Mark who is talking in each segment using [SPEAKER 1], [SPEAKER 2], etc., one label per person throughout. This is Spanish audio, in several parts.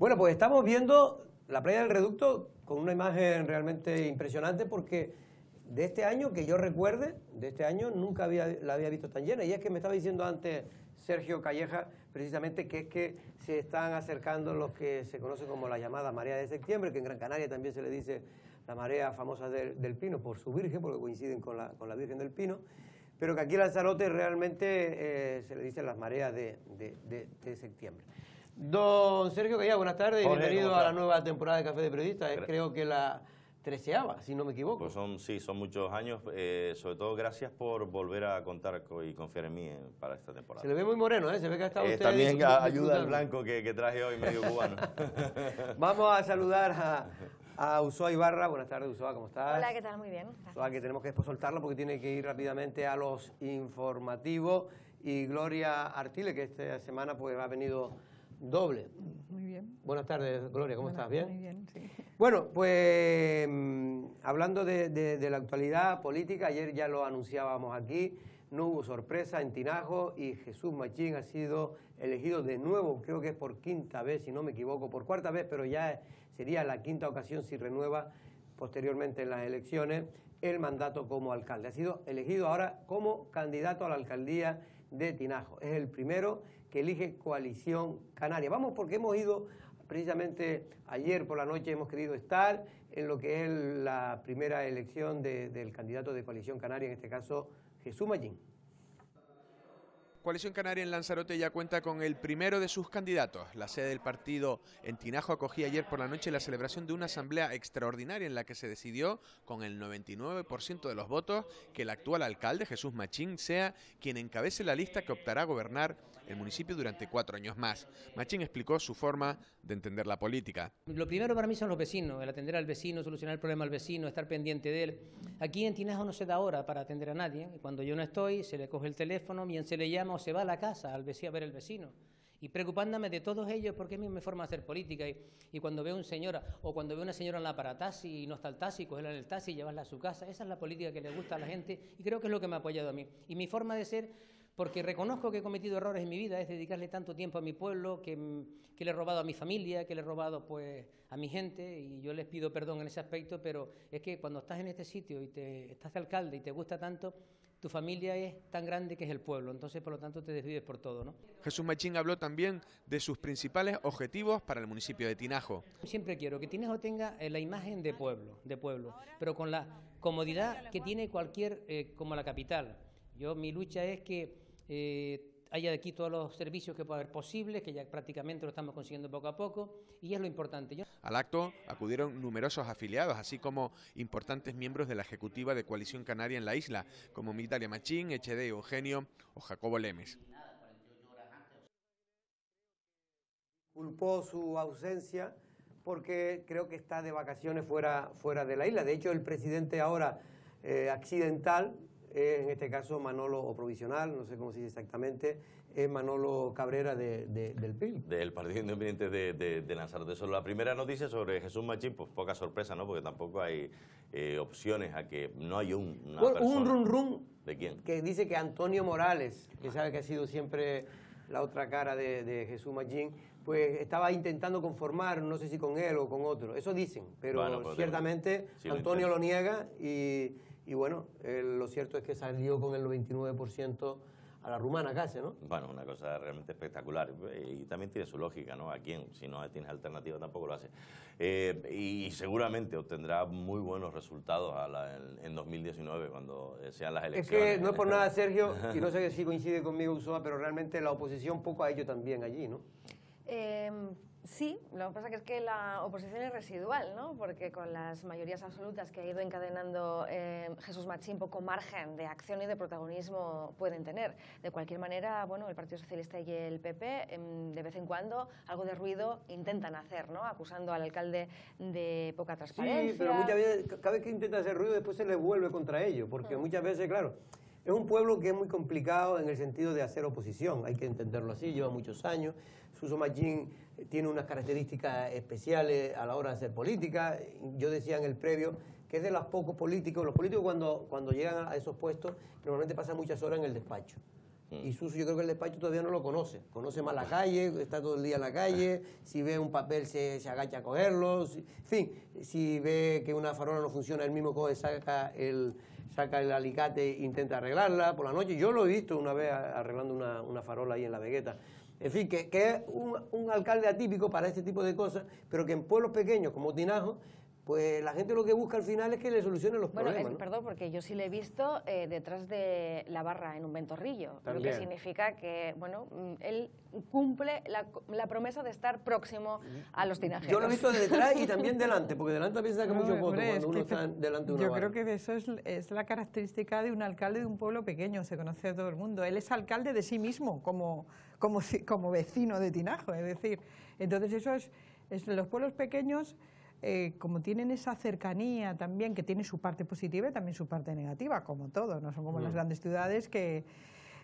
[SPEAKER 1] Bueno, pues estamos viendo la playa del Reducto con una imagen realmente impresionante porque de este año, que yo recuerde, de este año nunca la había visto tan llena. Y es que me estaba diciendo antes Sergio Calleja, precisamente, que es que se están acercando los que se conocen como la llamada marea de septiembre, que en Gran Canaria también se le dice la marea famosa del Pino por su virgen, porque coinciden con la Virgen del Pino, pero que aquí en Lanzarote realmente se le dice las mareas de septiembre. Don Sergio Calleja, buenas tardes y bienvenido a la nueva temporada de Café de Periodistas. Creo que la 13ª, si no me equivoco.
[SPEAKER 2] Pues son muchos años, sobre todo gracias por volver a contar y confiar en mí para esta temporada.
[SPEAKER 1] Se le ve muy moreno, ¿eh? Se ve que ha estado usted
[SPEAKER 2] también ayuda el blanco que traje hoy, medio cubano.
[SPEAKER 1] Vamos a saludar a Usoa Ibarra. Buenas tardes, Usoa, ¿cómo estás?
[SPEAKER 3] Hola, ¿qué tal? Muy bien.
[SPEAKER 1] Usoa, que tenemos que después soltarlo porque tiene que ir rápidamente a los informativos. Y Gloria Artile, que esta semana pues ha venido doble.
[SPEAKER 4] Muy bien.
[SPEAKER 1] Buenas tardes, Gloria, ¿cómo estás? ¿Bien?
[SPEAKER 4] Muy bien, sí.
[SPEAKER 1] Bueno, pues hablando de la actualidad política, ayer ya lo anunciábamos aquí, no hubo sorpresa en Tinajo y Jesús Machín ha sido elegido de nuevo, creo que es por quinta vez, si no me equivoco, por cuarta vez, pero ya sería la quinta ocasión si renueva posteriormente en las elecciones el mandato como alcalde. Ha sido elegido ahora como candidato a la alcaldía de Tinajo. Es el primero que elige Coalición Canaria. Vamos porque hemos ido, precisamente ayer por la noche hemos querido estar en lo que es la primera elección del candidato de Coalición Canaria, en este caso Jesús Machín.
[SPEAKER 5] Coalición Canaria en Lanzarote ya cuenta con el primero de sus candidatos. La sede del partido en Tinajo acogía ayer por la noche la celebración de una asamblea extraordinaria en la que se decidió, con el 99% de los votos, que el actual alcalde, Jesús Machín, sea quien encabece la lista que optará a gobernar el municipio durante 4 años más. Machín explicó su forma de entender la política.
[SPEAKER 6] Lo primero para mí son los vecinos, el atender al vecino, solucionar el problema al vecino, estar pendiente de él. Aquí en Tinajo no se da hora para atender a nadie. Cuando yo no estoy, se le coge el teléfono, bien se le llama o se va a la casa al vecino a ver al vecino. Y preocupándome de todos ellos porque es mi forma de hacer política. Y cuando veo a una señora o cuando veo a una señora en la parataxi y no está el taxi, cogerla en el taxi y llevarla a su casa, esa es la política que le gusta a la gente y creo que es lo que me ha apoyado a mí. Y mi forma de ser, porque reconozco que he cometido errores en mi vida, es dedicarle tanto tiempo a mi pueblo, que le he robado a mi familia, que le he robado pues a mi gente, y yo les pido perdón en ese aspecto, pero es que cuando estás en este sitio y estás de alcalde y te gusta tanto, tu familia es tan grande que es el pueblo, entonces por lo tanto te desvives por todo, ¿no?
[SPEAKER 5] Jesús Machín habló también de sus principales objetivos para el municipio de Tinajo.
[SPEAKER 6] Siempre quiero que Tinajo tenga la imagen de pueblo, pero con la comodidad que tiene cualquier, como la capital. Mi lucha es que haya aquí todos los servicios que pueda haber posibles, que ya prácticamente lo estamos consiguiendo poco a poco, y es lo importante.
[SPEAKER 5] Al acto acudieron numerosos afiliados, así como importantes miembros de la ejecutiva de Coalición Canaria en la isla, como Migdalia Machín, Echede Eugenio o Jacobo Lemes.
[SPEAKER 1] Culpó su ausencia porque creo que está de vacaciones fuera de la isla. De hecho, el presidente ahora accidental, en este caso Manolo, o provisional, no sé cómo se dice exactamente, es Manolo Cabrera del PIL.
[SPEAKER 2] Del Partido Independiente de Lanzarote. Sobre la primera noticia sobre Jesús Machín, pues poca sorpresa, ¿no? Porque tampoco hay opciones a que no hay una persona.
[SPEAKER 1] Un rum
[SPEAKER 2] ¿De quién?
[SPEAKER 1] Que dice que Antonio Morales, que sabe que ha sido siempre la otra cara de Jesús Machín, pues estaba intentando conformar, no sé si con él o con otro. Eso dicen, pero bueno, ciertamente Antonio lo niega y bueno, lo cierto es que salió con el 99% a la rumana casi, ¿no?
[SPEAKER 2] Bueno, una cosa realmente espectacular y también tiene su lógica, ¿no? ¿A quién? Si no tienes alternativa tampoco lo hace. Y seguramente obtendrá muy buenos resultados en 2019 cuando sean las elecciones.
[SPEAKER 1] Es que no es por nada, Sergio, y no sé si coincide conmigo, Usoa, pero realmente la oposición poco ha hecho también allí, ¿no?
[SPEAKER 3] Sí, lo que pasa es que la oposición es residual, ¿no? Porque con las mayorías absolutas que ha ido encadenando Jesús Machín, poco margen de acción y de protagonismo pueden tener. De cualquier manera, bueno, el Partido Socialista y el PP de vez en cuando algo de ruido intentan hacer, ¿no? Acusando al alcalde de poca transparencia.
[SPEAKER 1] Sí, pero muchas veces, cada vez que intenta hacer ruido después se le vuelve contra ellos, porque muchas veces, claro, es un pueblo que es muy complicado en el sentido de hacer oposición, hay que entenderlo así, lleva muchos años. Jesús Machín tiene unas características especiales a la hora de hacer política. Yo decía en el previo que es de los pocos políticos, los políticos cuando llegan a esos puestos normalmente pasan muchas horas en el despacho. Y Suso, yo creo que el despacho todavía no lo conoce. Conoce más la calle, está todo el día en la calle, si ve un papel se agacha a cogerlo, en fin, si ve que una farola no funciona, él mismo coge, saca el alicate e intenta arreglarla por la noche. Yo lo he visto una vez arreglando una farola ahí en La Vegueta. En fin, que es un alcalde atípico para este tipo de cosas, pero que en pueblos pequeños como Tinajo, pues la gente lo que busca al final es que le solucionen los problemas, ¿no?
[SPEAKER 3] Perdón, porque yo sí le he visto detrás de la barra en un ventorrillo, lo que significa que, bueno, él cumple la promesa de estar próximo a los tinajeros.
[SPEAKER 1] Yo lo he visto de detrás y también delante, porque delante también saca muchos votos cuando uno está delante de una barra.
[SPEAKER 4] Yo creo que eso es la característica de un alcalde de un pueblo pequeño, se conoce a todo el mundo. Él es alcalde de sí mismo, como vecino de Tinajo, es decir, entonces eso es los pueblos pequeños. Como tienen esa cercanía también, que tiene su parte positiva y también su parte negativa, como todo, no son como las grandes ciudades que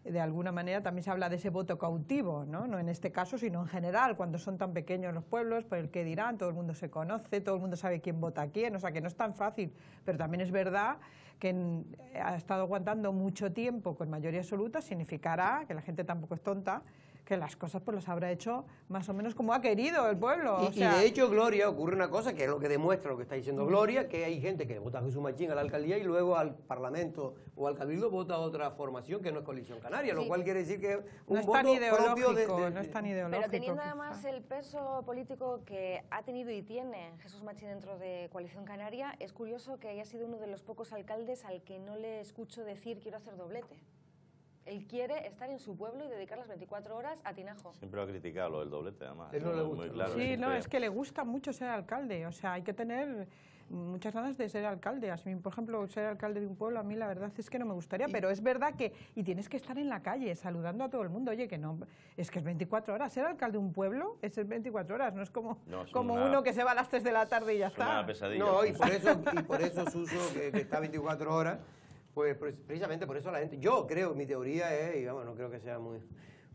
[SPEAKER 4] de alguna manera también se habla de ese voto cautivo, ¿no? No en este caso, sino en general, cuando son tan pequeños los pueblos, pues el qué dirán, todo el mundo se conoce, todo el mundo sabe quién vota a quién, o sea que no es tan fácil, pero también es verdad que ha estado aguantando mucho tiempo con mayoría absoluta, significará que la gente tampoco es tonta, que las cosas pues las habrá hecho más o menos como ha querido el pueblo.
[SPEAKER 1] Y de hecho, Gloria, ocurre una cosa que es lo que demuestra lo que está diciendo Gloria, que hay gente que vota a Jesús Machín a la alcaldía y luego al Parlamento o al Cabildo vota a otra formación que no es Coalición Canaria, lo cual quiere decir que es un voto propio
[SPEAKER 4] no es tan ideológico.
[SPEAKER 3] Pero teniendo además el peso político que ha tenido y tiene Jesús Machín dentro de Coalición Canaria, es curioso que haya sido uno de los pocos alcaldes al que no le escucho decir quiero hacer doblete. Él quiere estar en su pueblo y dedicar las 24 horas a Tinajo.
[SPEAKER 2] Siempre lo ha criticado lo del doblete, además.
[SPEAKER 1] Él no le gusta.
[SPEAKER 2] Muy claro,
[SPEAKER 4] sí,
[SPEAKER 2] siempre...
[SPEAKER 4] no, es que le gusta mucho ser alcalde. O sea, hay que tener muchas ganas de ser alcalde. A mí, por ejemplo, ser alcalde de un pueblo, a mí la verdad es que no me gustaría, pero es verdad que... Y tienes que estar en la calle saludando a todo el mundo. Oye, que no, es que es 24 horas. Ser alcalde de un pueblo es 24 horas, no es como, uno que se va a las 3 de la tarde y ya está.
[SPEAKER 2] Una pesadilla.
[SPEAKER 1] No, y por eso Suso, que está 24 horas... Pues precisamente por eso la gente, yo creo, mi teoría es, y vamos, no creo que sea muy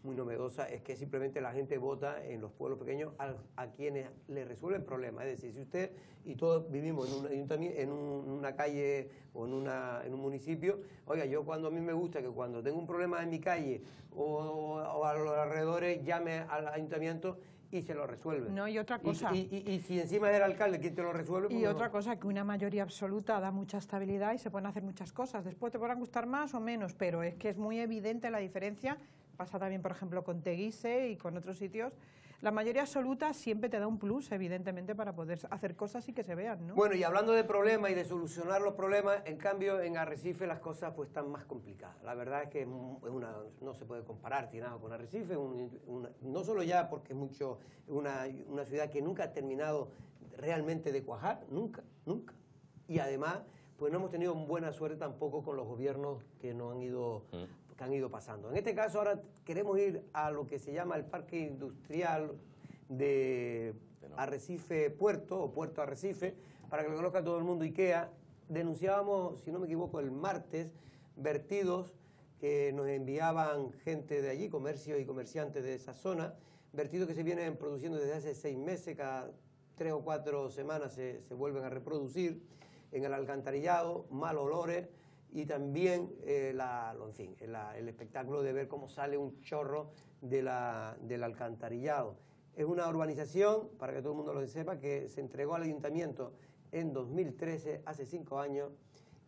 [SPEAKER 1] novedosa, es que simplemente la gente vota en los pueblos pequeños a quienes le resuelven problemas. Es decir, si usted y todos vivimos en una calle o en un municipio, oiga, yo a mí me gusta que cuando tengo un problema en mi calle o a los alrededores llame al ayuntamiento y se lo resuelve.
[SPEAKER 4] No, y otra cosa.
[SPEAKER 1] Y si encima es el alcalde quien te lo resuelve... Pues
[SPEAKER 4] y otra cosa, que una mayoría absoluta da mucha estabilidad y se pueden hacer muchas cosas. Después te podrán gustar más o menos, pero es que es muy evidente la diferencia. Pasa también, por ejemplo, con Teguise y con otros sitios. La mayoría absoluta siempre te da un plus, evidentemente, para poder hacer cosas y que se vean, ¿no?
[SPEAKER 1] Bueno, y hablando de problemas y de solucionar los problemas, en cambio, en Arrecife las cosas pues están más complicadas. La verdad es que no se puede comparar Tinajo con Arrecife, no solo ya porque es una ciudad que nunca ha terminado realmente de cuajar, nunca. Y además, pues no hemos tenido buena suerte tampoco con los gobiernos que nos han ido... que han ido pasando. En este caso ahora queremos ir a lo que se llama el Parque Industrial de Arrecife Puerto, o Puerto Arrecife, para que lo conozca todo el mundo. IKEA, denunciábamos, si no me equivoco, el martes, vertidos que nos enviaban gente de allí, comercio y comerciantes de esa zona, vertidos que se vienen produciendo desde hace 6 meses, cada 3 o 4 semanas se vuelven a reproducir en el alcantarillado, mal olores, y también el espectáculo de ver cómo sale un chorro del alcantarillado. Es una urbanización, para que todo el mundo lo sepa, que se entregó al ayuntamiento en 2013, hace 5 años,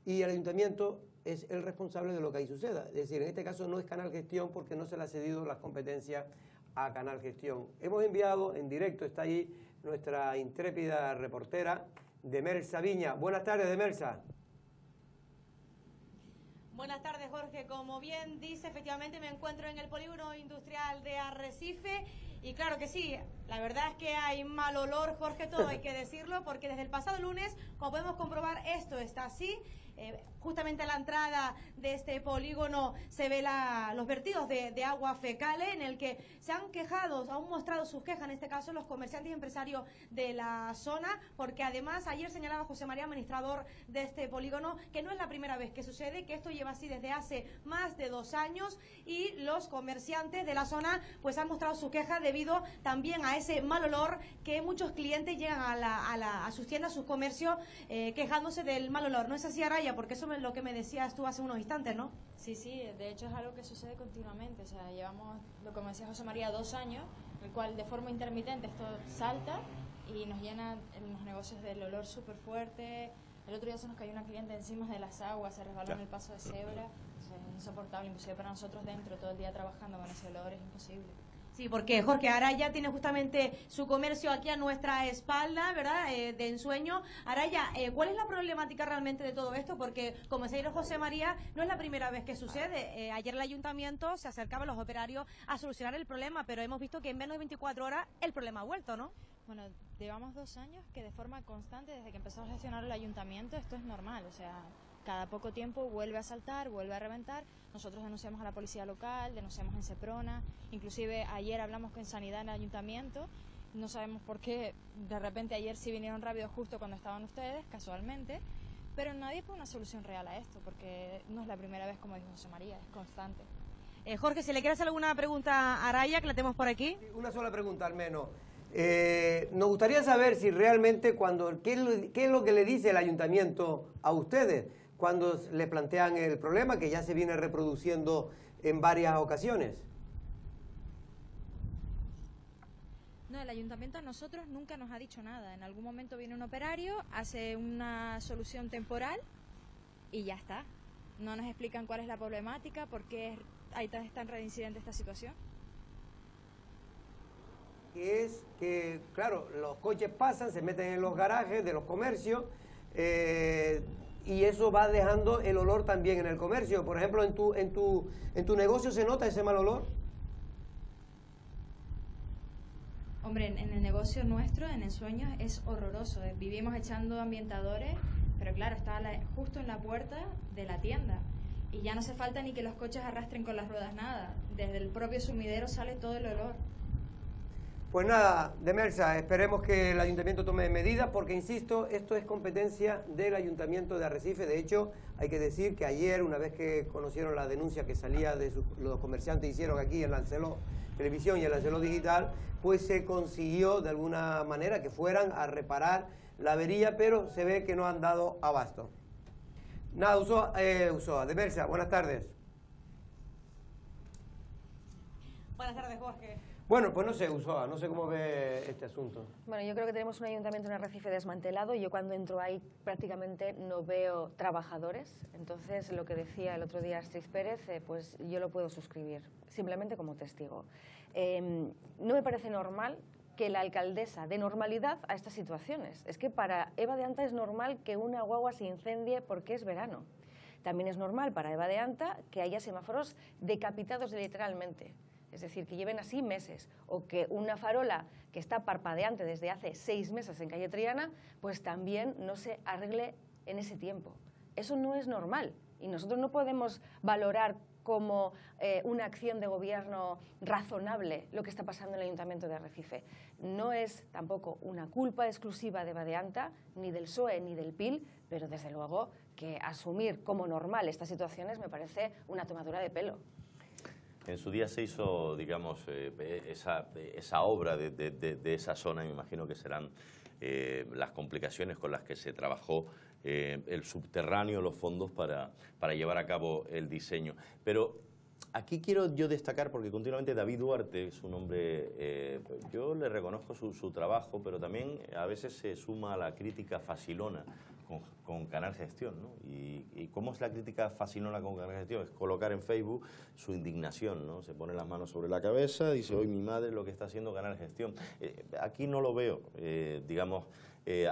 [SPEAKER 1] y el ayuntamiento es el responsable de lo que ahí suceda. Es decir, en este caso no es Canal Gestión porque no se le ha cedido las competencias a Canal Gestión. Hemos enviado en directo, está ahí nuestra intrépida reportera, Demelsa Viña. Buenas tardes, Demelsa.
[SPEAKER 7] Buenas tardes, Jorge. Como bien dice, efectivamente me encuentro en el polígono industrial de Arrecife y claro que sí, la verdad es que hay mal olor, Jorge, todo hay que decirlo, porque desde el pasado lunes, como podemos comprobar, esto está así. Justamente a la entrada de este polígono se ve los vertidos de agua fecales en el que se han quejado, han mostrado sus quejas, en este caso los comerciantes y empresarios de la zona, porque además ayer señalaba José María, administrador de este polígono, que no es la primera vez que sucede, que esto lleva así desde hace más de 2 años y los comerciantes de la zona pues han mostrado su queja debido también a ese mal olor que muchos clientes llegan a sus tiendas, a sus comercios, quejándose del mal olor. ¿No es así, Araya? Porque eso en lo que me decías tú hace unos instantes, ¿no?
[SPEAKER 8] Sí, de hecho es algo que sucede continuamente, o sea, llevamos, como decía José María, 2 años, en el cual de forma intermitente esto salta y nos llena en los negocios del olor súper fuerte. El otro día se nos cayó una cliente encima de las aguas, se resbaló en el paso de cebra, o sea, es insoportable, imposible para nosotros dentro, todo el día trabajando con ese olor, es imposible.
[SPEAKER 7] Sí, porque Jorge Araya tiene justamente su comercio aquí a nuestra espalda, ¿verdad?, de ensueño. Araya, ¿cuál es la problemática realmente de todo esto? Porque, como decía José María, no es la primera vez que sucede. Ayer el ayuntamiento se acercaba a los operarios a solucionar el problema, pero hemos visto que en menos de 24 horas el problema ha vuelto, ¿no?
[SPEAKER 8] Bueno, llevamos 2 años que de forma constante, desde que empezó a gestionar el ayuntamiento, esto es normal, o sea, cada poco tiempo vuelve a saltar, vuelve a reventar. Nosotros denunciamos a la policía local, denunciamos en Seprona, inclusive ayer hablamos con Sanidad en el ayuntamiento, no sabemos por qué, de repente ayer sí vinieron rápido justo cuando estaban ustedes, casualmente, pero nadie pone una solución real a esto, porque no es la primera vez, como dijo José María, es constante.
[SPEAKER 7] Jorge, si le quieres hacer alguna pregunta a Araya, que la tenemos por aquí.
[SPEAKER 1] Una sola pregunta al menos. Nos gustaría saber si realmente ¿qué es lo que le dice el ayuntamiento a ustedes cuando le plantean el problema que ya se viene reproduciendo en varias ocasiones?
[SPEAKER 8] No, el ayuntamiento a nosotros nunca nos ha dicho nada. En algún momento viene un operario, hace una solución temporal y ya está. No nos explican cuál es la problemática, por qué es tan reincidente esta situación.
[SPEAKER 1] Que es que, claro, los coches pasan, se meten en los garajes de los comercios y eso va dejando el olor también en el comercio. Por ejemplo, ¿en tu negocio se nota ese mal olor?
[SPEAKER 8] Hombre, en el negocio nuestro, en Ensueños, es horroroso. Vivimos echando ambientadores, pero claro, está justo en la puerta de la tienda. Y ya no hace falta ni que los coches arrastren con las ruedas nada. Desde el propio sumidero sale todo el olor.
[SPEAKER 1] Pues nada, Demelsa, esperemos que el ayuntamiento tome medidas porque, insisto, esto es competencia del ayuntamiento de Arrecife. De hecho, hay que decir que ayer, una vez que conocieron la denuncia que salía de los comerciantes hicieron aquí en Lancelot Televisión y en Lancelot Digital, pues se consiguió de alguna manera que fueran a reparar la avería, pero se ve que no han dado abasto. Nada, Usoa, Demelsa, buenas tardes.
[SPEAKER 7] Buenas tardes, Jorge.
[SPEAKER 1] Bueno, pues no sé, Usoa, no sé cómo ve este asunto.
[SPEAKER 3] Bueno, yo creo que tenemos un ayuntamiento en Arrecife desmantelado y yo cuando entro ahí prácticamente no veo trabajadores. Entonces, lo que decía el otro día Astrid Pérez, pues yo lo puedo suscribir, simplemente como testigo. No me parece normal que la alcaldesa dé normalidad a estas situaciones. Es que para Eva de Anta es normal que una guagua se incendie porque es verano. También es normal para Eva de Anta que haya semáforos decapitados literalmente. Es decir, que lleven así meses, o que una farola que está parpadeante desde hace 6 meses en calle Triana, pues también no se arregle en ese tiempo. Eso no es normal y nosotros no podemos valorar como una acción de gobierno razonable lo que está pasando en el Ayuntamiento de Arrecife. No es tampoco una culpa exclusiva de Eva de Anta, ni del PSOE, ni del PIL, pero desde luego que asumir como normal estas situaciones me parece una tomadura de pelo.
[SPEAKER 2] En su día se hizo, digamos, esa obra de esa zona, y me imagino que serán las complicaciones con las que se trabajó el subterráneo, los fondos para llevar a cabo el diseño. Pero aquí quiero yo destacar, porque continuamente David Duarte es un hombre, yo le reconozco su trabajo, pero también a veces se suma a la crítica facilona con Canal Gestión, ¿no? Y ¿cómo es la crítica facilona con Canal Gestión? Es colocar en Facebook su indignación, ¿no? Se pone las manos sobre la cabeza, dice, hoy mi madre lo que está haciendo Canal Gestión. Aquí no lo veo, digamos,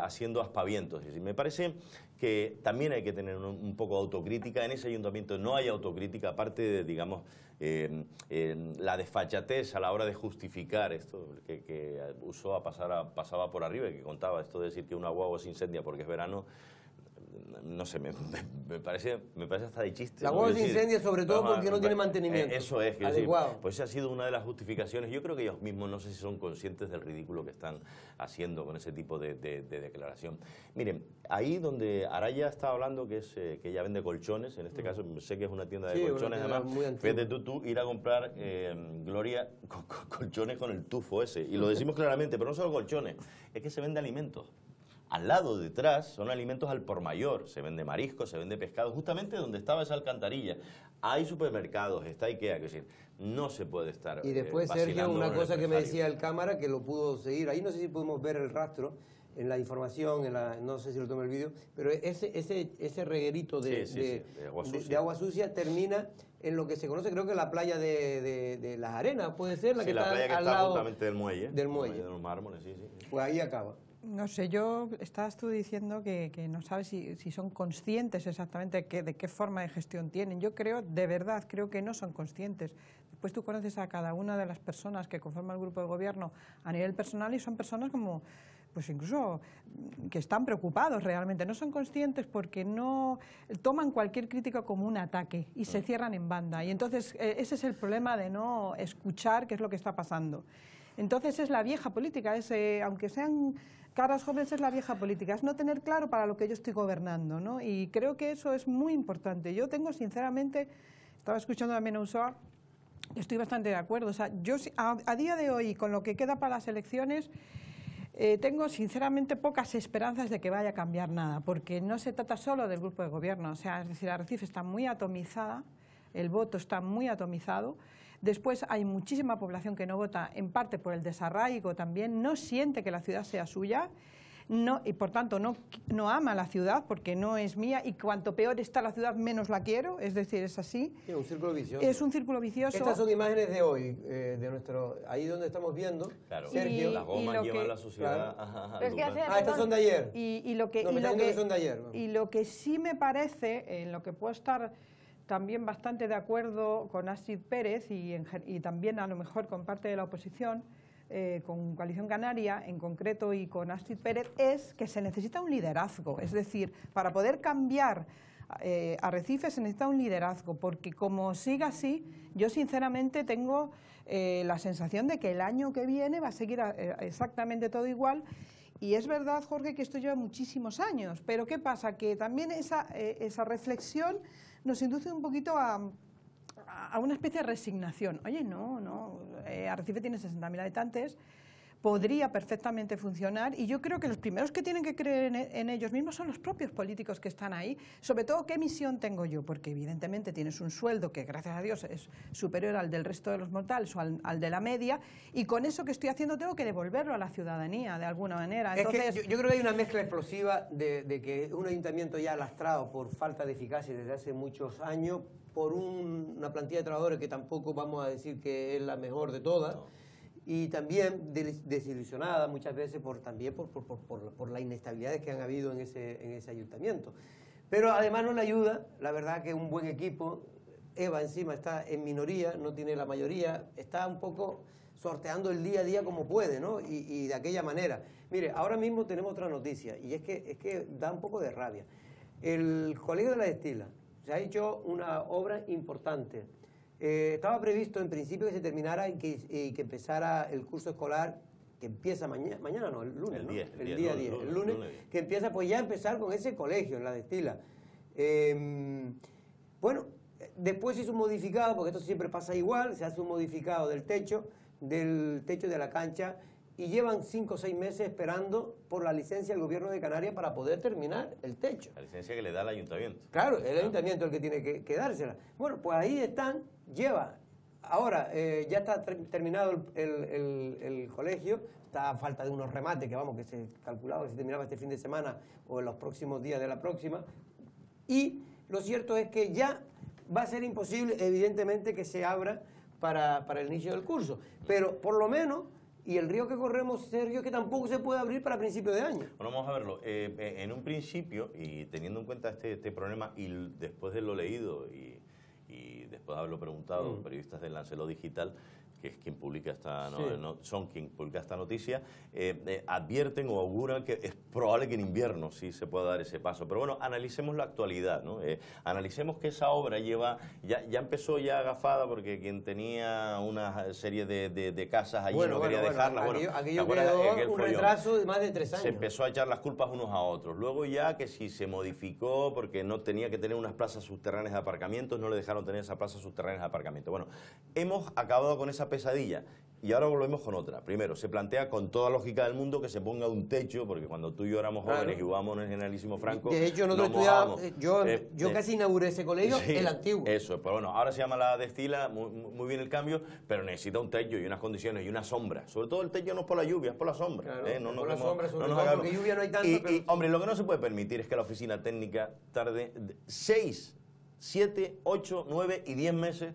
[SPEAKER 2] haciendo aspavientos. Y me parece que también hay que tener un poco de autocrítica. En ese ayuntamiento no hay autocrítica, aparte de, digamos, la desfachatez a la hora de justificar esto, que Usoa pasaba por arriba y que contaba esto de decir que una guagua se incendia porque es verano. No sé, me parece hasta de chiste.
[SPEAKER 1] La guagua se incendia sobre todo porque no tiene mantenimiento.
[SPEAKER 2] Eso es, que
[SPEAKER 1] adecuado.
[SPEAKER 2] Decir, pues esa ha sido una de las justificaciones. Yo creo que ellos mismos no sé si son conscientes del ridículo que están haciendo con ese tipo de declaración. Miren, ahí donde Araya está hablando, que es que ella vende colchones, en este caso sé que es una tienda de colchones, además, fíjate tú ir a comprar, Gloria, colchones con el tufo ese. Y lo decimos claramente, pero no solo colchones, es que se vende alimentos. al lado, detrás, son alimentos al por mayor. Se vende marisco, se vende pescado, justamente donde estaba esa alcantarilla. Hay supermercados, está IKEA, es decir, no se puede estar
[SPEAKER 1] Y después, Sergio, una
[SPEAKER 2] con el
[SPEAKER 1] cosa que me
[SPEAKER 2] empresario.
[SPEAKER 1] decía el cámara, que lo pudo seguir, ahí no sé si pudimos ver el rastro en la información, no sé si lo tomé el vídeo, pero ese reguerito de agua sucia termina en lo que se conoce, creo que la playa de Las Arenas, puede ser, la que
[SPEAKER 2] la
[SPEAKER 1] está
[SPEAKER 2] playa que
[SPEAKER 1] al
[SPEAKER 2] está
[SPEAKER 1] lado
[SPEAKER 2] justamente del muelle.
[SPEAKER 1] del muelle.
[SPEAKER 2] De los mármoles, sí.
[SPEAKER 1] Pues ahí acaba.
[SPEAKER 4] No sé, estabas tú diciendo que no sabes si son conscientes exactamente de qué forma de gestión tienen. Yo creo, de verdad, creo que no son conscientes. Después tú conoces a cada una de las personas que conforman el grupo de gobierno a nivel personal y son personas como, pues incluso que están preocupados realmente. No son conscientes porque no toman cualquier crítica como un ataque y se cierran en banda. Y entonces ese es el problema de no escuchar qué es lo que está pasando. Entonces es la vieja política, aunque sean caras jóvenes, es la vieja política, es no tener claro para lo que yo estoy gobernando, ¿no? Y creo que eso es muy importante. Yo tengo, sinceramente, estaba escuchando también a Usoa, estoy bastante de acuerdo. O sea, yo a día de hoy, con lo que queda para las elecciones, tengo sinceramente pocas esperanzas de que vaya a cambiar nada, porque no se trata solo del grupo de gobierno, o sea, es decir, Arrecife está muy atomizada, el voto está muy atomizado. Después hay muchísima población que no vota, en parte por el desarraigo también, no siente que la ciudad sea suya, y por tanto no ama la ciudad porque no es mía, y cuanto peor está la ciudad menos la quiero, es decir, es así.
[SPEAKER 1] Sí, un círculo vicioso.
[SPEAKER 4] Es un círculo vicioso.
[SPEAKER 1] Estas son imágenes de hoy, ahí donde estamos viendo,
[SPEAKER 2] Claro,
[SPEAKER 1] Sergio.
[SPEAKER 2] las gomas llevan la suciedad
[SPEAKER 3] Pero es que hace-
[SPEAKER 1] Estas son de ayer.
[SPEAKER 4] Y lo que,
[SPEAKER 1] No, me
[SPEAKER 4] y
[SPEAKER 1] está
[SPEAKER 4] lo
[SPEAKER 1] diciendo
[SPEAKER 4] que-
[SPEAKER 1] que son de ayer, ¿no?
[SPEAKER 4] y lo que sí me parece, en lo que puedo estar también bastante de acuerdo con Astrid Pérez y también a lo mejor con parte de la oposición, con Coalición Canaria en concreto y con Astrid Pérez, es que se necesita un liderazgo. Es decir, para poder cambiar Arrecife se necesita un liderazgo, porque como siga así, yo sinceramente tengo la sensación de que el año que viene va a seguir exactamente todo igual. Y es verdad, Jorge, que esto lleva muchísimos años, pero ¿qué pasa? Que también esa reflexión nos induce un poquito a una especie de resignación. Oye, Arrecife tiene 60.000 habitantes, podría perfectamente funcionar, y yo creo que los primeros que tienen que creer en ellos mismos son los propios políticos que están ahí. Sobre todo, ¿qué misión tengo yo? Porque evidentemente tienes un sueldo que, gracias a Dios, es superior al del resto de los mortales o al de la media, y con eso que estoy haciendo tengo que devolverlo a la ciudadanía de alguna manera. Entonces,
[SPEAKER 1] Es que yo creo que hay una mezcla explosiva de que un ayuntamiento ya lastrado por falta de eficacia desde hace muchos años, por una plantilla de trabajadores que tampoco vamos a decir que es la mejor de todas, y también desilusionada muchas veces por las inestabilidades que han habido en ese ayuntamiento. Pero además no le ayuda, la verdad que un buen equipo, Eva encima está en minoría, no tiene la mayoría, está un poco sorteando el día a día como puede, ¿no? Y de aquella manera. Mire, ahora mismo tenemos otra noticia, y es que da un poco de rabia. El Colegio de la Destila se ha hecho una obra importante. Estaba previsto en principio que se terminara y que empezara el curso escolar, que empieza mañana no, el lunes, el día 10, el lunes, que empieza, pues ya empezar con ese colegio en la Destila. Bueno, después se hizo un modificado, porque esto siempre pasa igual, se hace un modificado del techo de la cancha, y llevan 5 o 6 meses esperando por la licencia del gobierno de Canarias para poder terminar el techo.
[SPEAKER 2] La licencia que le da el ayuntamiento.
[SPEAKER 1] Claro, el ayuntamiento es el que tiene que dársela. Bueno, pues ahí están, ahora ya está terminado el colegio, está a falta de unos remates que se calculaba que se terminaba este fin de semana o en los próximos días de la próxima, y lo cierto es que ya va a ser imposible, evidentemente, que se abra para el inicio del curso, pero por lo menos. Y el río que corremos, Sergio, que tampoco se puede abrir para principios de año.
[SPEAKER 2] Bueno, vamos a verlo. En un principio, y teniendo en cuenta este problema, y después de lo leído y después de haberlo preguntado, periodistas del Lancelot Digital, que es quien publica quien publica esta noticia, advierten o auguran que es probable que en invierno sí se pueda dar ese paso. Pero bueno, analicemos la actualidad, ¿no? Analicemos que esa obra ya empezó ya agafada, porque quien tenía una serie de casas allí no quería dejarlas.
[SPEAKER 1] Aquello quedó un retraso de más de 3 años.
[SPEAKER 2] Se empezó a echar las culpas unos a otros. Luego ya que si se modificó porque no tenía que tener unas plazas subterráneas de aparcamientos, no le dejaron tener esas plazas subterráneas de aparcamiento. Bueno, hemos acabado con esa pesadilla. Y ahora volvemos con otra. Primero, se plantea con toda lógica del mundo que se ponga un techo, porque cuando tú y yo éramos jóvenes y jugábamos en el Generalísimo Franco,
[SPEAKER 1] de hecho, nosotros estudiábamos, yo casi inauguré ese colegio, sí, el antiguo.
[SPEAKER 2] Eso, pero bueno, ahora se llama la Destila, muy bien el cambio, pero necesita un techo y unas condiciones y una sombra. Sobre todo el techo no es por la lluvia, es por la sombra.
[SPEAKER 1] Claro,
[SPEAKER 2] no
[SPEAKER 1] por la sombra, sobre todo, porque lluvia no hay tanto.
[SPEAKER 2] Y, hombre, lo que no se puede permitir es que la oficina técnica tarde 6, 7, 8, 9 y 10 meses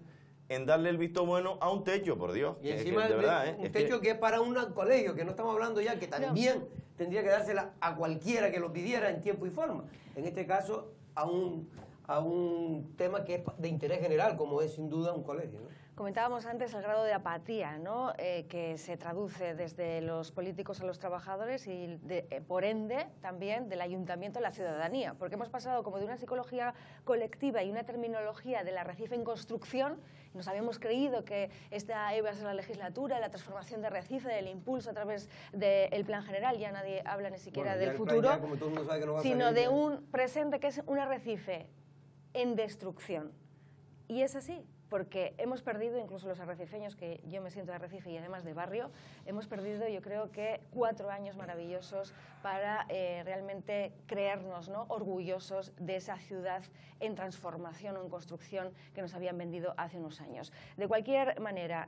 [SPEAKER 2] en darle el visto bueno a un techo, por Dios.
[SPEAKER 1] Y encima
[SPEAKER 2] de verdad,
[SPEAKER 1] un techo que es para un colegio, que no estamos hablando ya, que también tendría que dársela a cualquiera que lo pidiera en tiempo y forma. En este caso, a un tema que es de interés general, como es sin duda un colegio, ¿no?
[SPEAKER 3] Comentábamos antes el grado de apatía, ¿no? Que se traduce desde los políticos a los trabajadores y, por ende, también del ayuntamiento a la ciudadanía. Porque hemos pasado como de una psicología colectiva y una terminología del Arrecife en construcción. Nos habíamos creído que esta iba a ser la legislatura, la transformación de Arrecife, del impulso a través del plan general. Ya nadie habla ni siquiera del futuro,
[SPEAKER 1] ya, como todo el mundo sabe que no va a
[SPEAKER 3] sino
[SPEAKER 1] salir,
[SPEAKER 3] de un presente que es un Arrecife en destrucción. Y es así. Porque hemos perdido, incluso los arrecifeños, que yo me siento de Arrecife y además de barrio, hemos perdido, yo creo que 4 años maravillosos para realmente creernos, ¿no?, orgullosos de esa ciudad en transformación o en construcción que nos habían vendido hace unos años. De cualquier manera,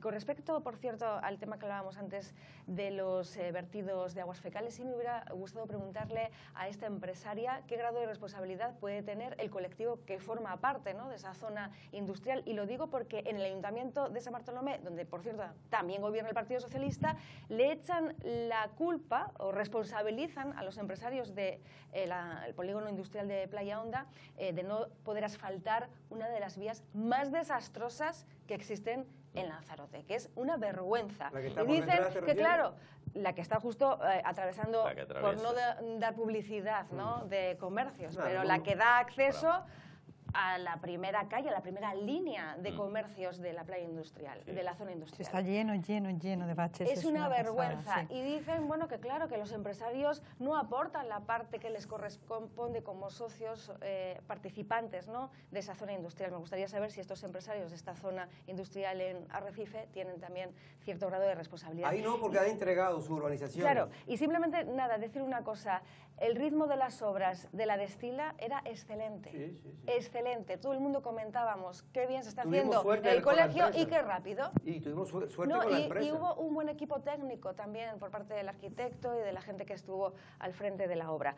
[SPEAKER 3] con respecto, por cierto, al tema que hablábamos antes de los vertidos de aguas fecales, sí me hubiera gustado preguntarle a esta empresaria qué grado de responsabilidad puede tener el colectivo que forma parte, ¿no?, de esa zona industrial. Y lo digo porque en el Ayuntamiento de San Bartolomé, donde por cierto también gobierna el Partido Socialista, le echan la culpa o responsabilizan a los empresarios del polígono industrial de Playa Honda de no poder asfaltar una de las vías más desastrosas que existen en Lanzarote, que es una vergüenza. Y dicen que, claro, la que está justo atravesando, por no dar publicidad, ¿no?, de comercios, pero la que da acceso a la primera calle, a la primera línea de comercios de la playa industrial, de la zona industrial.
[SPEAKER 4] Está lleno de baches.
[SPEAKER 3] Es una vergüenza. Pasada, sí. Y dicen, bueno, que claro, que los empresarios no aportan la parte que les corresponde como socios participantes, ¿no?, de esa zona industrial. Me gustaría saber si estos empresarios de esta zona industrial en Arrecife tienen también cierto grado de responsabilidad.
[SPEAKER 1] Ahí no, porque han entregado su urbanización.
[SPEAKER 3] Claro, y simplemente, nada, decir una cosa. El ritmo de las obras de la Destila era excelente. Sí. Excelente. Todo el mundo comentábamos qué bien se está haciendo el colegio y qué rápido.
[SPEAKER 1] Y tuvimos suerte con la empresa.
[SPEAKER 3] Y hubo un buen equipo técnico también por parte del arquitecto y de la gente que estuvo al frente de la obra.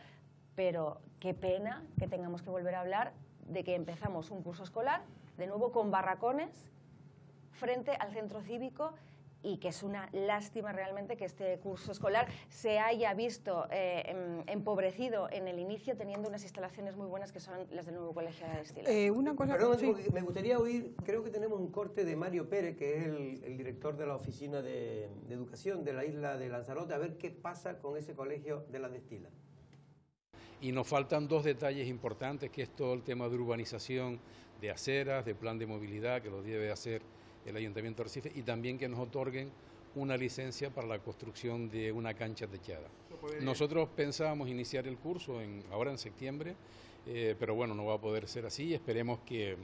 [SPEAKER 3] Pero qué pena que tengamos que volver a hablar de que empezamos un curso escolar, de nuevo con barracones, frente al centro cívico, y que es una lástima realmente que este curso escolar se haya visto empobrecido en el inicio, teniendo unas instalaciones muy buenas que son las del nuevo colegio de Destila.
[SPEAKER 4] Una cosa,
[SPEAKER 1] perdón, sí, me gustaría oír, creo que tenemos un corte de Mario Pérez, que es el director de la Oficina de Educación de la isla de Lanzarote, a ver qué pasa con ese colegio de la Destila.
[SPEAKER 9] Y nos faltan 2 detalles importantes, que es todo el tema de urbanización, de aceras, de plan de movilidad, que lo debe hacer el Ayuntamiento de Arrecife, y también que nos otorguen una licencia para la construcción de una cancha techada. Nosotros pensábamos iniciar el curso ahora en septiembre, pero bueno, no va a poder ser así. Esperemos que,